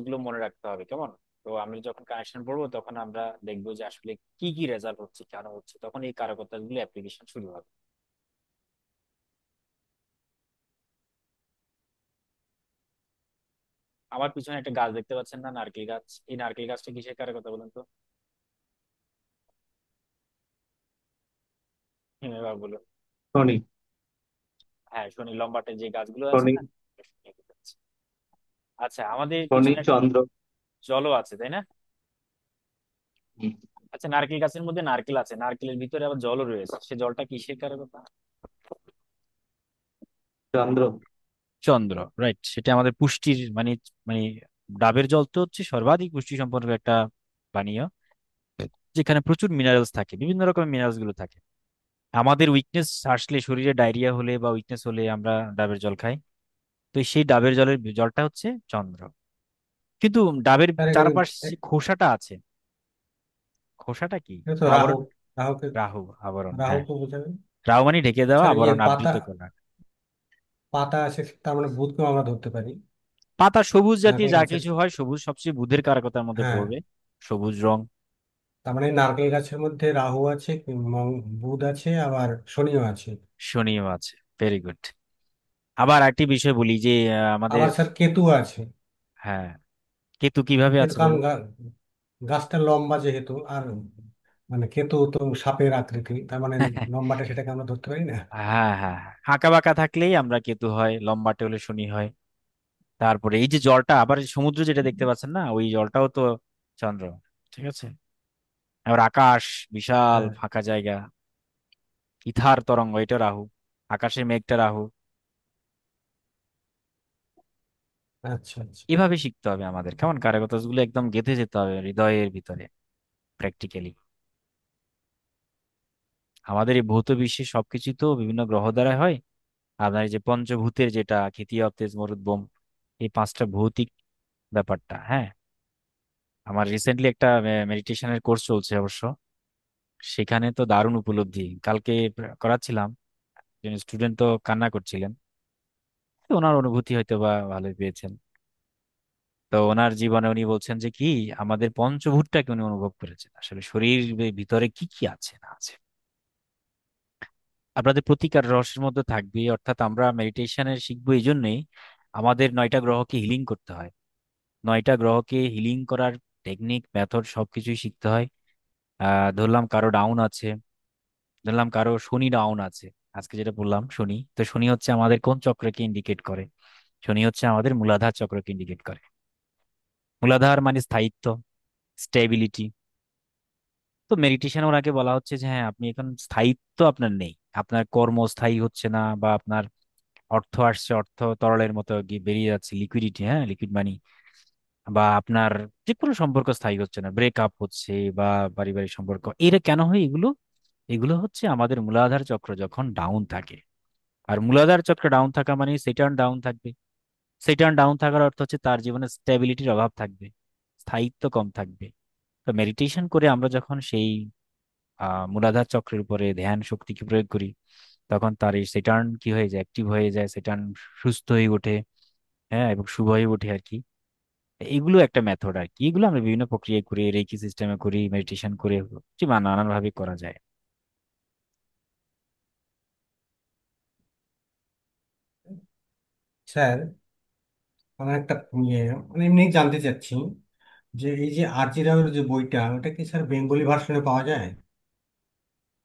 [SPEAKER 1] গুলো মনে রাখতে হবে, কেমন? তো আমি যখন কানেকশন পড়বো তখন আমরা দেখবো যে আসলে কি কি রেজাল্ট হচ্ছে, কেন হচ্ছে, তখন এই গুলো অ্যাপ্লিকেশন শুরু হবে। আমার পিছনে একটা গাছ দেখতে পাচ্ছেন না, নারকেল গাছ, এই নারকেল গাছটা কিসের কারকতা বলুন তো? এবার বলুন।
[SPEAKER 3] শনি।
[SPEAKER 1] হ্যাঁ, শনি, লম্বাটে যে গাছগুলো আছে
[SPEAKER 3] শনি।
[SPEAKER 1] না, শনি গাছ। আচ্ছা, আমাদের
[SPEAKER 3] শনি,
[SPEAKER 1] পিছনে
[SPEAKER 3] চন্দ্র।
[SPEAKER 1] জলও আছে, তাই না?
[SPEAKER 3] হুম,
[SPEAKER 1] আচ্ছা, নারকেল গাছের মধ্যে নারকেল আছে, নারকেলের ভিতরে আবার জলও রয়েছে, সে জলটা কিসের কারকতা?
[SPEAKER 3] চন্দ্র।
[SPEAKER 1] চন্দ্র, রাইট। সেটা আমাদের পুষ্টির মানে, মানে ডাবের জল তো হচ্ছে সর্বাধিক পুষ্টি সম্পন্ন একটা পানীয়, যেখানে প্রচুর মিনারেলস থাকে, বিভিন্ন রকমের মিনারেলস গুলো থাকে। আমাদের উইকনেস আসলে, শরীরে ডায়রিয়া হলে বা উইকনেস হলে আমরা ডাবের জল খাই। তো সেই ডাবের জলের জলটা হচ্ছে চন্দ্র। কিন্তু ডাবের
[SPEAKER 2] স্যার, এখানে
[SPEAKER 1] চারপাশে যে খোসাটা আছে, খোসাটা কি?
[SPEAKER 2] এটা তো রাহু,
[SPEAKER 1] আবরণ।
[SPEAKER 2] রাহুকে,
[SPEAKER 1] রাহু, আবরণ, হ্যাঁ।
[SPEAKER 2] রাহুকে বোঝাবে।
[SPEAKER 1] রাহু মানে ঢেকে দেওয়া,
[SPEAKER 2] স্যার,
[SPEAKER 1] আবরণ
[SPEAKER 2] পাতা,
[SPEAKER 1] আবৃত করা।
[SPEAKER 2] পাতা আছে, তার মানে বুধকেও আমরা ধরতে পারি।
[SPEAKER 1] পাতা সবুজ জাতীয়
[SPEAKER 2] নারকেল
[SPEAKER 1] যা
[SPEAKER 2] গাছের,
[SPEAKER 1] কিছু হয়, সবুজ সবচেয়ে বুধের কারকতার মধ্যে
[SPEAKER 2] হ্যাঁ,
[SPEAKER 1] পড়বে, সবুজ রং।
[SPEAKER 2] তার মানে নারকেল গাছের মধ্যে রাহু আছে, বুধ আছে, আবার শনিও আছে।
[SPEAKER 1] শনিও আছে, ভেরি গুড। আবার একটি বিষয় বলি যে আমাদের,
[SPEAKER 2] আবার স্যার কেতু আছে।
[SPEAKER 1] হ্যাঁ, কেতু কিভাবে
[SPEAKER 2] কেতু
[SPEAKER 1] আছে
[SPEAKER 2] কারণ
[SPEAKER 1] বলুন?
[SPEAKER 2] গাছটা লম্বা যেহেতু, আর মানে কেতু তো সাপের আকৃতি, তার মানে লম্বাটা, সেটাকে আমরা ধরতে পারি না।
[SPEAKER 1] হ্যাঁ হ্যাঁ হ্যাঁ, আঁকা বাঁকা থাকলেই আমরা কেতু হয়, লম্বাটে হলে শনি হয়। তারপরে এই যে জলটা, আবার সমুদ্র যেটা দেখতে পাচ্ছেন না, ওই জলটাও তো চন্দ্র। ঠিক আছে। আবার আকাশ, বিশাল
[SPEAKER 2] হ্যাঁ।
[SPEAKER 1] ফাঁকা জায়গা, ইথার তরঙ্গ, এটা রাহু। আকাশের মেঘটা রাহু।
[SPEAKER 2] আচ্ছা আচ্ছা।
[SPEAKER 1] এভাবে শিখতে হবে আমাদের, কেমন কারাগতাসগুলো একদম গেঁথে যেতে হবে হৃদয়ের ভিতরে, প্র্যাকটিক্যালি। আমাদের এই ভৌত বিশ্বের সবকিছু তো বিভিন্ন গ্রহ দ্বারা হয়। আপনার এই যে পঞ্চভূতের যেটা ক্ষিতীয় তেজ মরুদ বোম, এই পাঁচটা ভৌতিক ব্যাপারটা, হ্যাঁ। আমার রিসেন্টলি একটা মেডিটেশনের কোর্স চলছে অবশ্য, সেখানে তো দারুণ উপলব্ধি কালকে করাচ্ছিলাম। স্টুডেন্ট তো কান্না করছিলেন, তো ওনার অনুভূতি হয়তো বা ভালোই পেয়েছেন। তো ওনার জীবনে উনি বলছেন যে কি, আমাদের পঞ্চভূতটাকে উনি অনুভব করেছেন, আসলে শরীর ভিতরে কি কি আছে না আছে। আপনাদের প্রতিকার রহস্যের মধ্যে থাকবে, অর্থাৎ আমরা মেডিটেশনের শিখবো এই জন্যই, আমাদের 9টা গ্রহকে হিলিং করতে হয়। 9টা গ্রহকে হিলিং করার টেকনিক, মেথড সবকিছুই শিখতে হয়। ধরলাম কারো ডাউন আছে, ধরলাম কারো শনি ডাউন আছে। আজকে যেটা বললাম শনি, তো শনি হচ্ছে আমাদের কোন চক্রকে ইন্ডিকেট করে? শনি হচ্ছে আমাদের মূলাধার চক্রকে ইন্ডিকেট করে। মূলাধার মানে স্থায়িত্ব, স্টেবিলিটি। তো মেডিটেশন ওনাকে বলা হচ্ছে যে হ্যাঁ, আপনি এখন স্থায়িত্ব আপনার নেই, আপনার কর্ম স্থায়ী হচ্ছে না, বা আপনার অর্থ আসছে, অর্থ তরলের মতো গিয়ে বেরিয়ে যাচ্ছে, লিকুইডিটি, হ্যাঁ, লিকুইড মানি। বা আপনার যে কোনো সম্পর্ক স্থায়ী হচ্ছে না, ব্রেকআপ হচ্ছে, বা পারিবারিক সম্পর্ক, এরা কেন হয় এগুলো? এগুলো হচ্ছে আমাদের মূলাধার চক্র যখন ডাউন থাকে। আর মূলাধার চক্র ডাউন থাকা মানে সেটার্ন ডাউন থাকবে। সেটার্ন ডাউন থাকার অর্থ হচ্ছে তার জীবনে স্টেবিলিটির অভাব থাকবে, স্থায়িত্ব কম থাকবে। তো মেডিটেশন করে আমরা যখন সেই মূলাধার চক্রের উপরে ধ্যান শক্তিকে প্রয়োগ করি, তখন তার এই সেটার্ন কি হয়ে যায়, অ্যাক্টিভ হয়ে যায়, সেটার্ন সুস্থ হয়ে ওঠে, হ্যাঁ, এবং শুভ হয়ে ওঠে আর কি। এগুলো একটা মেথড আর কি, এগুলো আমরা বিভিন্ন প্রক্রিয়া করি, রেকি সিস্টেমে করি, মেডিটেশন করে, যে নানান ভাবে করা যায়।
[SPEAKER 2] স্যার, আমার একটা ইয়ে, মানে এমনি জানতে চাচ্ছি যে এই যে আরজি রাওয়ের যে বইটা, ওটা কি স্যার বেঙ্গলি ভার্সনে পাওয়া যায়?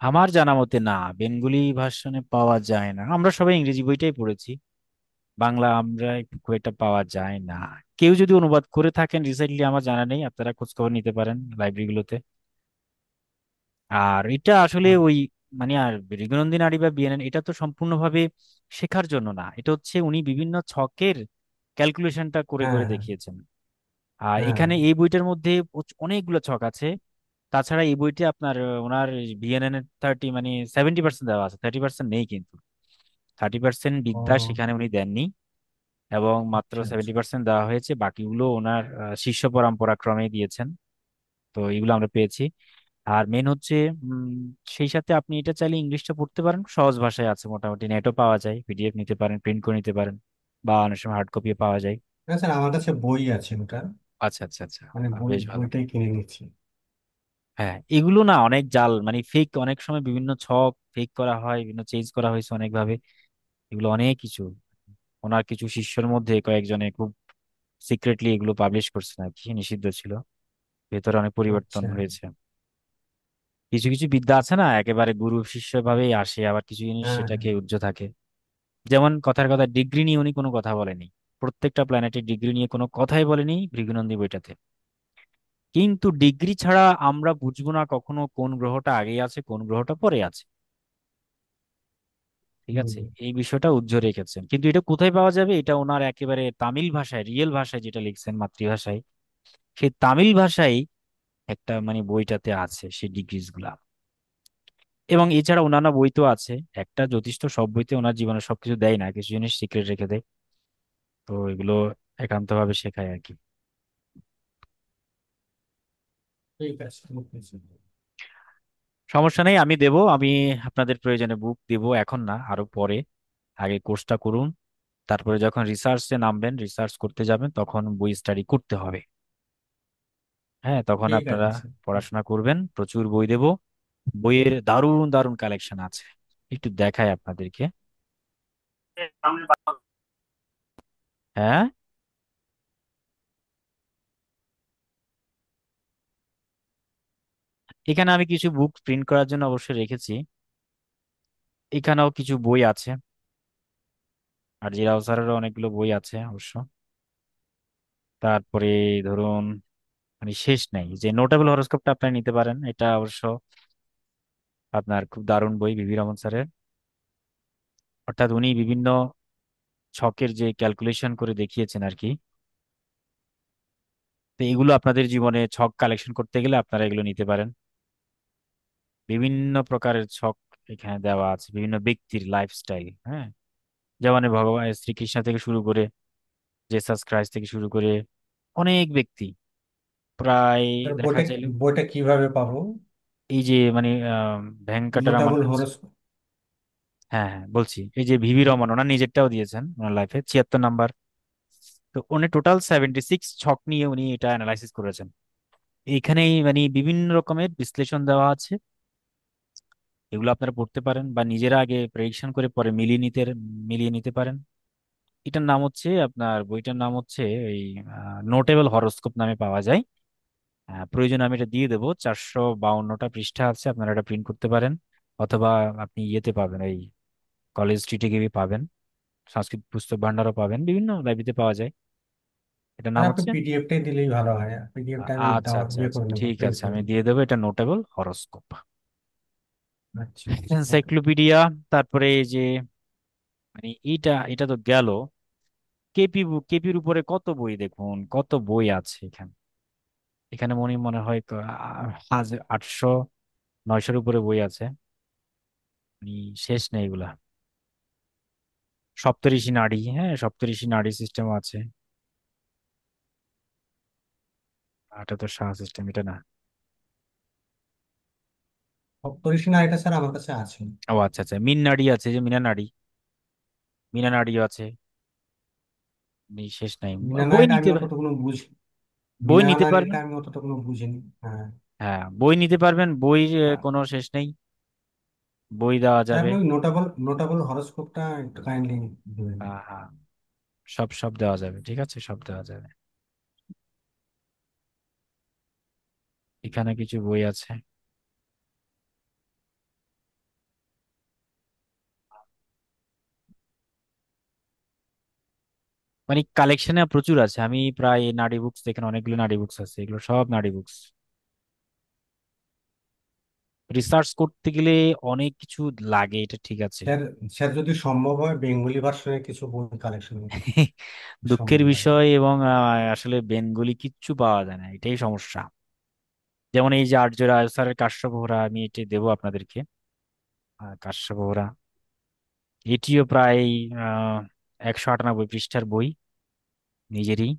[SPEAKER 1] আমার জানা মতে না, বেঙ্গলি ভার্সনে পাওয়া যায় না, আমরা সবাই ইংরেজি বইটাই পড়েছি। বাংলা আমরা খুব একটা পাওয়া যায় না। কেউ যদি অনুবাদ করে থাকেন রিসেন্টলি, আমার জানা নেই, আপনারা খোঁজ খবর নিতে পারেন লাইব্রেরিগুলোতে। আর এটা আসলে
[SPEAKER 2] আ-
[SPEAKER 1] ওই মানে, আর ঋগনন্দিনী নারী বা বিএনএন, এটা তো সম্পূর্ণভাবে শেখার জন্য না, এটা হচ্ছে উনি বিভিন্ন ছকের ক্যালকুলেশনটা করে
[SPEAKER 2] হ্যাঁ
[SPEAKER 1] করে
[SPEAKER 2] হ্যাঁ
[SPEAKER 1] দেখিয়েছেন। আর
[SPEAKER 2] হ্যাঁ।
[SPEAKER 1] এখানে এই বইটার মধ্যে অনেকগুলো ছক আছে। তাছাড়া এই বইতে আপনার ওনার বিএনএন এর 30 মানে 70% দেওয়া আছে, 30% নেই কিন্তু। 30% বিদ্যা
[SPEAKER 2] ও
[SPEAKER 1] সেখানে উনি দেননি, এবং মাত্র
[SPEAKER 2] আচ্ছা আচ্ছা।
[SPEAKER 1] 70% দেওয়া হয়েছে, বাকিগুলো ওনার শিষ্য পরম্পরা ক্রমে দিয়েছেন। তো এগুলো আমরা পেয়েছি। আর মেন হচ্ছে উম, সেই সাথে আপনি এটা চাইলে ইংলিশটা পড়তে পারেন, সহজ ভাষায় আছে, মোটামুটি নেটও পাওয়া যায়, পিডিএফ নিতে পারেন, প্রিন্ট করে নিতে পারেন, বা অনেক সময় হার্ড কপিও পাওয়া যায়।
[SPEAKER 2] না স্যার, আমার কাছে বই আছে ওটা,
[SPEAKER 1] আচ্ছা আচ্ছা আচ্ছা,
[SPEAKER 2] মানে বই,
[SPEAKER 1] বেশ ভালো।
[SPEAKER 2] বইটাই কিনে নিচ্ছি।
[SPEAKER 1] হ্যাঁ, এগুলো না অনেক জাল, মানে ফেক, অনেক সময় বিভিন্ন ছক ফেক করা হয়, বিভিন্ন চেঞ্জ করা হয়েছে অনেক ভাবে। এগুলো অনেক কিছু, ওনার কিছু শিষ্যর মধ্যে কয়েকজনে খুব সিক্রেটলি এগুলো পাবলিশ করছে আর কি, নিষিদ্ধ ছিল। ভেতরে অনেক পরিবর্তন
[SPEAKER 2] আচ্ছা।
[SPEAKER 1] হয়েছে। কিছু কিছু বিদ্যা আছে না একেবারে গুরু শিষ্য ভাবেই আসে, আবার কিছু জিনিস
[SPEAKER 2] হ্যাঁ হ্যাঁ।
[SPEAKER 1] সেটাকে উজ্জ্ব থাকে। যেমন কথার কথা, ডিগ্রি নিয়ে উনি কোনো কথা বলেনি, প্রত্যেকটা প্ল্যানেটের ডিগ্রি নিয়ে কোনো কথাই বলেনি ভৃগুনন্দী বইটাতে। কিন্তু ডিগ্রি ছাড়া আমরা বুঝবো না কখনো কোন গ্রহটা আগে আছে কোন গ্রহটা পরে আছে। ঠিক
[SPEAKER 2] হুম।
[SPEAKER 1] আছে, এই বিষয়টা উজ্জ্বল রেখেছেন, কিন্তু এটা কোথায় পাওয়া যাবে? এটা ওনার একেবারে তামিল ভাষায়, রিয়েল ভাষায় যেটা লিখছেন মাতৃভাষায়, সেই তামিল ভাষায় একটা মানে বইটাতে আছে সেই ডিগ্রিজ গুলা। এবং এছাড়া অন্যান্য বই তো আছে, একটা যথেষ্ট, সব বইতে ওনার জীবনে সবকিছু দেয় না, কিছু জিনিস সিক্রেট রেখে দেয়। তো এগুলো একান্ত ভাবে শেখায় আর কি।
[SPEAKER 2] ঠিক আছে, ঠিক আছে।
[SPEAKER 1] সমস্যা নেই, আমি দেব, আমি আপনাদের প্রয়োজনে বুক দিব, এখন না, আরো পরে। আগে কোর্সটা করুন, তারপরে যখন রিসার্চে নামবেন, রিসার্চ করতে যাবেন, তখন বই স্টাডি করতে হবে। হ্যাঁ, তখন
[SPEAKER 2] ঠিক
[SPEAKER 1] আপনারা
[SPEAKER 2] আছে স্যার।
[SPEAKER 1] পড়াশোনা করবেন, প্রচুর বই দেব। বইয়ের দারুণ দারুণ কালেকশন আছে, একটু দেখাই আপনাদেরকে। হ্যাঁ, এখানে আমি কিছু বুক প্রিন্ট করার জন্য অবশ্যই রেখেছি। এখানেও কিছু বই আছে, আর জিরাও স্যারেরও অনেকগুলো বই আছে অবশ্য। তারপরে ধরুন মানে শেষ নাই। যে নোটেবল হরোস্কোপটা আপনি নিতে পারেন, এটা অবশ্য আপনার খুব দারুণ বই বিভি রমন স্যারের। অর্থাৎ উনি বিভিন্ন ছকের যে ক্যালকুলেশন করে দেখিয়েছেন আর কি। তো এগুলো আপনাদের জীবনে ছক কালেকশন করতে গেলে আপনারা এগুলো নিতে পারেন। বিভিন্ন প্রকারের ছক এখানে দেওয়া আছে, বিভিন্ন ব্যক্তির লাইফস্টাইল, হ্যাঁ, যেমন ভগবান শ্রীকৃষ্ণ থেকে শুরু করে, জেসাস ক্রাইস্ট থেকে শুরু করে অনেক ব্যক্তি, প্রায়
[SPEAKER 2] স্যার
[SPEAKER 1] দেখা
[SPEAKER 2] বইটা
[SPEAKER 1] যায়।
[SPEAKER 2] বইটা কিভাবে পাবো?
[SPEAKER 1] এই যে মানে ভেঙ্কটরামান,
[SPEAKER 2] নোটেবল হরোস্কোপ।
[SPEAKER 1] হ্যাঁ হ্যাঁ বলছি, এই যে ভিভি রমন ওনার নিজেরটাও দিয়েছেন ওনার লাইফে 76 নাম্বার। তো উনি টোটাল 76 ছক নিয়ে উনি এটা অ্যানালাইসিস করেছেন। এইখানেই মানে বিভিন্ন রকমের বিশ্লেষণ দেওয়া আছে, এগুলো আপনারা পড়তে পারেন বা নিজেরা আগে প্রেডিকশন করে পরে মিলিয়ে নিতে পারেন। এটার নাম হচ্ছে, আপনার বইটার নাম হচ্ছে এই নোটেবল হরোস্কোপ নামে পাওয়া যায়। প্রয়োজনে আমি এটা দিয়ে দেবো, 452টা পৃষ্ঠা আছে, আপনারা এটা প্রিন্ট করতে পারেন। অথবা আপনি ইয়েতে পাবেন, ওই কলেজ স্ট্রিটে গিয়ে পাবেন, সংস্কৃত পুস্তক ভান্ডারও পাবেন, বিভিন্ন লাইব্রেরিতে পাওয়া যায়। এটার নাম
[SPEAKER 2] আর আপনি
[SPEAKER 1] হচ্ছে
[SPEAKER 2] পিডিএফটাই দিলেই ভালো হয়, পিডিএফটা আমি
[SPEAKER 1] আচ্ছা আচ্ছা
[SPEAKER 2] ইয়ে
[SPEAKER 1] আচ্ছা,
[SPEAKER 2] করে নেবো,
[SPEAKER 1] ঠিক
[SPEAKER 2] প্রিন্ট
[SPEAKER 1] আছে,
[SPEAKER 2] করে
[SPEAKER 1] আমি
[SPEAKER 2] নেবো।
[SPEAKER 1] দিয়ে দেবো, এটা নোটেবল হরোস্কোপ
[SPEAKER 2] আচ্ছা আচ্ছা, হ্যাঁ।
[SPEAKER 1] এনসাইক্লোপিডিয়া। তারপরে এই যে মানে এটা তো গেল। কেপির উপরে কত বই, দেখুন কত বই আছে এখানে। এখানে মনে মনে হয় তো 800 900-এর উপরে বই আছে, মানে শেষ নেই এগুলা। সপ্তঋষি নাড়ি, হ্যাঁ সপ্তঋষি নাড়ি সিস্টেম আছে। এটা তো শাহ সিস্টেম, এটা না।
[SPEAKER 2] সপ্তঋষি না, এটা স্যার আমার কাছে আছে।
[SPEAKER 1] ও আচ্ছা আচ্ছা, মিন নাড়ি আছে, যে মিনা নাড়ি, মিনা নাড়িও আছে। শেষ নাই।
[SPEAKER 2] মিনানা
[SPEAKER 1] বই
[SPEAKER 2] এটা
[SPEAKER 1] নিতে
[SPEAKER 2] আমি অতটুকু বুঝি।
[SPEAKER 1] বই
[SPEAKER 2] মিনানা
[SPEAKER 1] নিতে
[SPEAKER 2] এটা
[SPEAKER 1] পারবেন।
[SPEAKER 2] আমি অতটুকু বুঝিনি। হ্যাঁ।
[SPEAKER 1] হ্যাঁ বই নিতে পারবেন, বই
[SPEAKER 2] হ্যাঁ,
[SPEAKER 1] কোনো শেষ নেই, বই দেওয়া
[SPEAKER 2] স্যার
[SPEAKER 1] যাবে।
[SPEAKER 2] আপনি ওই নোটেবল হরোস্কোপটা একটু কাইন্ডলি দেবেন।
[SPEAKER 1] হ্যাঁ হ্যাঁ, সব সব দেওয়া যাবে, ঠিক আছে, সব দেওয়া যাবে। এখানে কিছু বই আছে। মানে কালেকশনে প্রচুর আছে, আমি প্রায় নারী বুকস দেখেন, অনেকগুলো নারী বুকস আছে, এগুলো সব নারী বুকস। রিসার্চ করতে গেলে অনেক কিছু লাগে, এটা ঠিক আছে।
[SPEAKER 2] স্যার, স্যার যদি সম্ভব হয় বেঙ্গলি ভার্সনের কিছু বই কালেকশন
[SPEAKER 1] দুঃখের
[SPEAKER 2] সম্ভব হয়।
[SPEAKER 1] বিষয়, এবং আসলে বেঙ্গলি কিচ্ছু পাওয়া যায় না, এটাই সমস্যা। যেমন এই যে আর্য রায় স্যারের কাশ্যপহরা, আমি এটি দেবো আপনাদেরকে। কাশ্যপহরা এটিও প্রায় 198 পৃষ্ঠার বই, নিজেরই।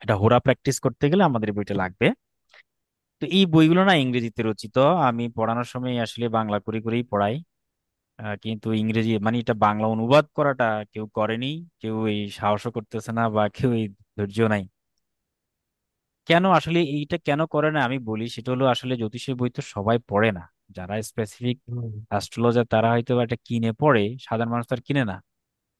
[SPEAKER 1] এটা হোরা প্র্যাকটিস করতে গেলে আমাদের এই বইটা লাগবে। তো এই বইগুলো না ইংরেজিতে রচিত। আমি পড়ানোর সময় আসলে বাংলা করে করেই পড়াই। কিন্তু ইংরেজি মানে এটা বাংলা অনুবাদ করাটা কেউ করেনি, কেউ এই সাহসও করতেছে না, বা কেউ এই ধৈর্য নাই। কেন আসলে এইটা কেন করে না আমি বলি, সেটা হলো আসলে জ্যোতিষের বই তো সবাই পড়ে না। যারা স্পেসিফিক
[SPEAKER 2] হুম।
[SPEAKER 1] অ্যাস্ট্রোলজার তারা হয়তো বা এটা কিনে পড়ে, সাধারণ মানুষ তো আর কিনে না।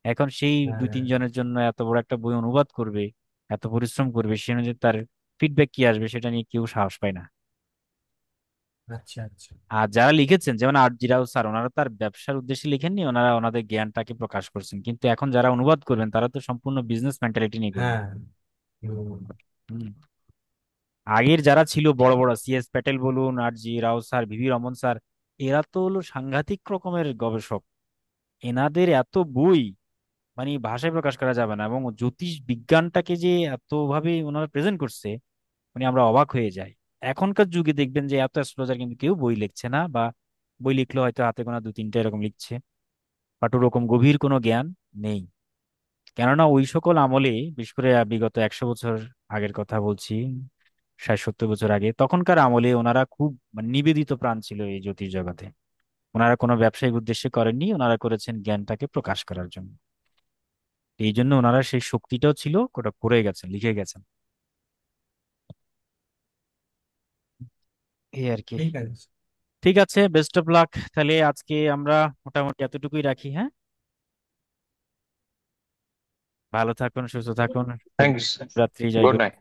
[SPEAKER 1] এখন সেই দুই
[SPEAKER 2] হ্যাঁ।
[SPEAKER 1] তিন জনের জন্য এত বড় একটা বই অনুবাদ করবে, এত পরিশ্রম করবে, সে অনুযায়ী তার ফিডব্যাক কি আসবে সেটা নিয়ে কেউ সাহস পায় না।
[SPEAKER 2] আচ্ছা আচ্ছা।
[SPEAKER 1] আর যারা লিখেছেন যেমন আর.জি রাও স্যার, ওনারা তার ব্যবসার উদ্দেশ্যে লিখেননি, ওনারা ওনাদের জ্ঞানটাকে প্রকাশ করছেন। কিন্তু এখন যারা অনুবাদ করবেন তারা তো সম্পূর্ণ বিজনেস মেন্টালিটি নিয়ে করবেন।
[SPEAKER 2] হ্যাঁ। হুম।
[SPEAKER 1] হুম। আগের যারা ছিল বড় বড়, সি.এস. প্যাটেল বলুন, আর.জি রাও স্যার, ভিভি রমন স্যার, এরা তো হলো সাংঘাতিক রকমের গবেষক। এনাদের এত বই মানে ভাষায় প্রকাশ করা যাবে না, এবং জ্যোতিষ বিজ্ঞানটাকে যে এতভাবে ওনারা প্রেজেন্ট করছে, মানে আমরা অবাক হয়ে যাই। এখনকার যুগে দেখবেন যে এত অ্যাস্ট্রোলজার কিন্তু কেউ বই লিখছে না, বা বই লিখলে হয়তো হাতে গোনা দু তিনটা এরকম লিখছে, বাট ওরকম গভীর কোনো জ্ঞান নেই। কেননা ওই সকল আমলে, বিশেষ করে বিগত 100 বছর আগের কথা বলছি, 60-70 বছর আগে, তখনকার আমলে ওনারা খুব মানে নিবেদিত প্রাণ ছিল এই জ্যোতিষ জগতে। ওনারা কোনো ব্যবসায়িক উদ্দেশ্যে করেননি, ওনারা করেছেন জ্ঞানটাকে প্রকাশ করার জন্য। এই জন্য ওনারা সেই শক্তিটাও ছিল, ওটা করে গেছেন, লিখে গেছেন, এই আর কি।
[SPEAKER 2] ঠিক আছে।
[SPEAKER 1] ঠিক আছে, বেস্ট অফ লাক। তাহলে আজকে আমরা মোটামুটি এতটুকুই রাখি, হ্যাঁ। ভালো থাকুন, সুস্থ থাকুন, শুভ
[SPEAKER 3] থ্যাংকস।
[SPEAKER 1] রাত্রি, জয়
[SPEAKER 3] গুড
[SPEAKER 1] গুরু।
[SPEAKER 3] নাইট।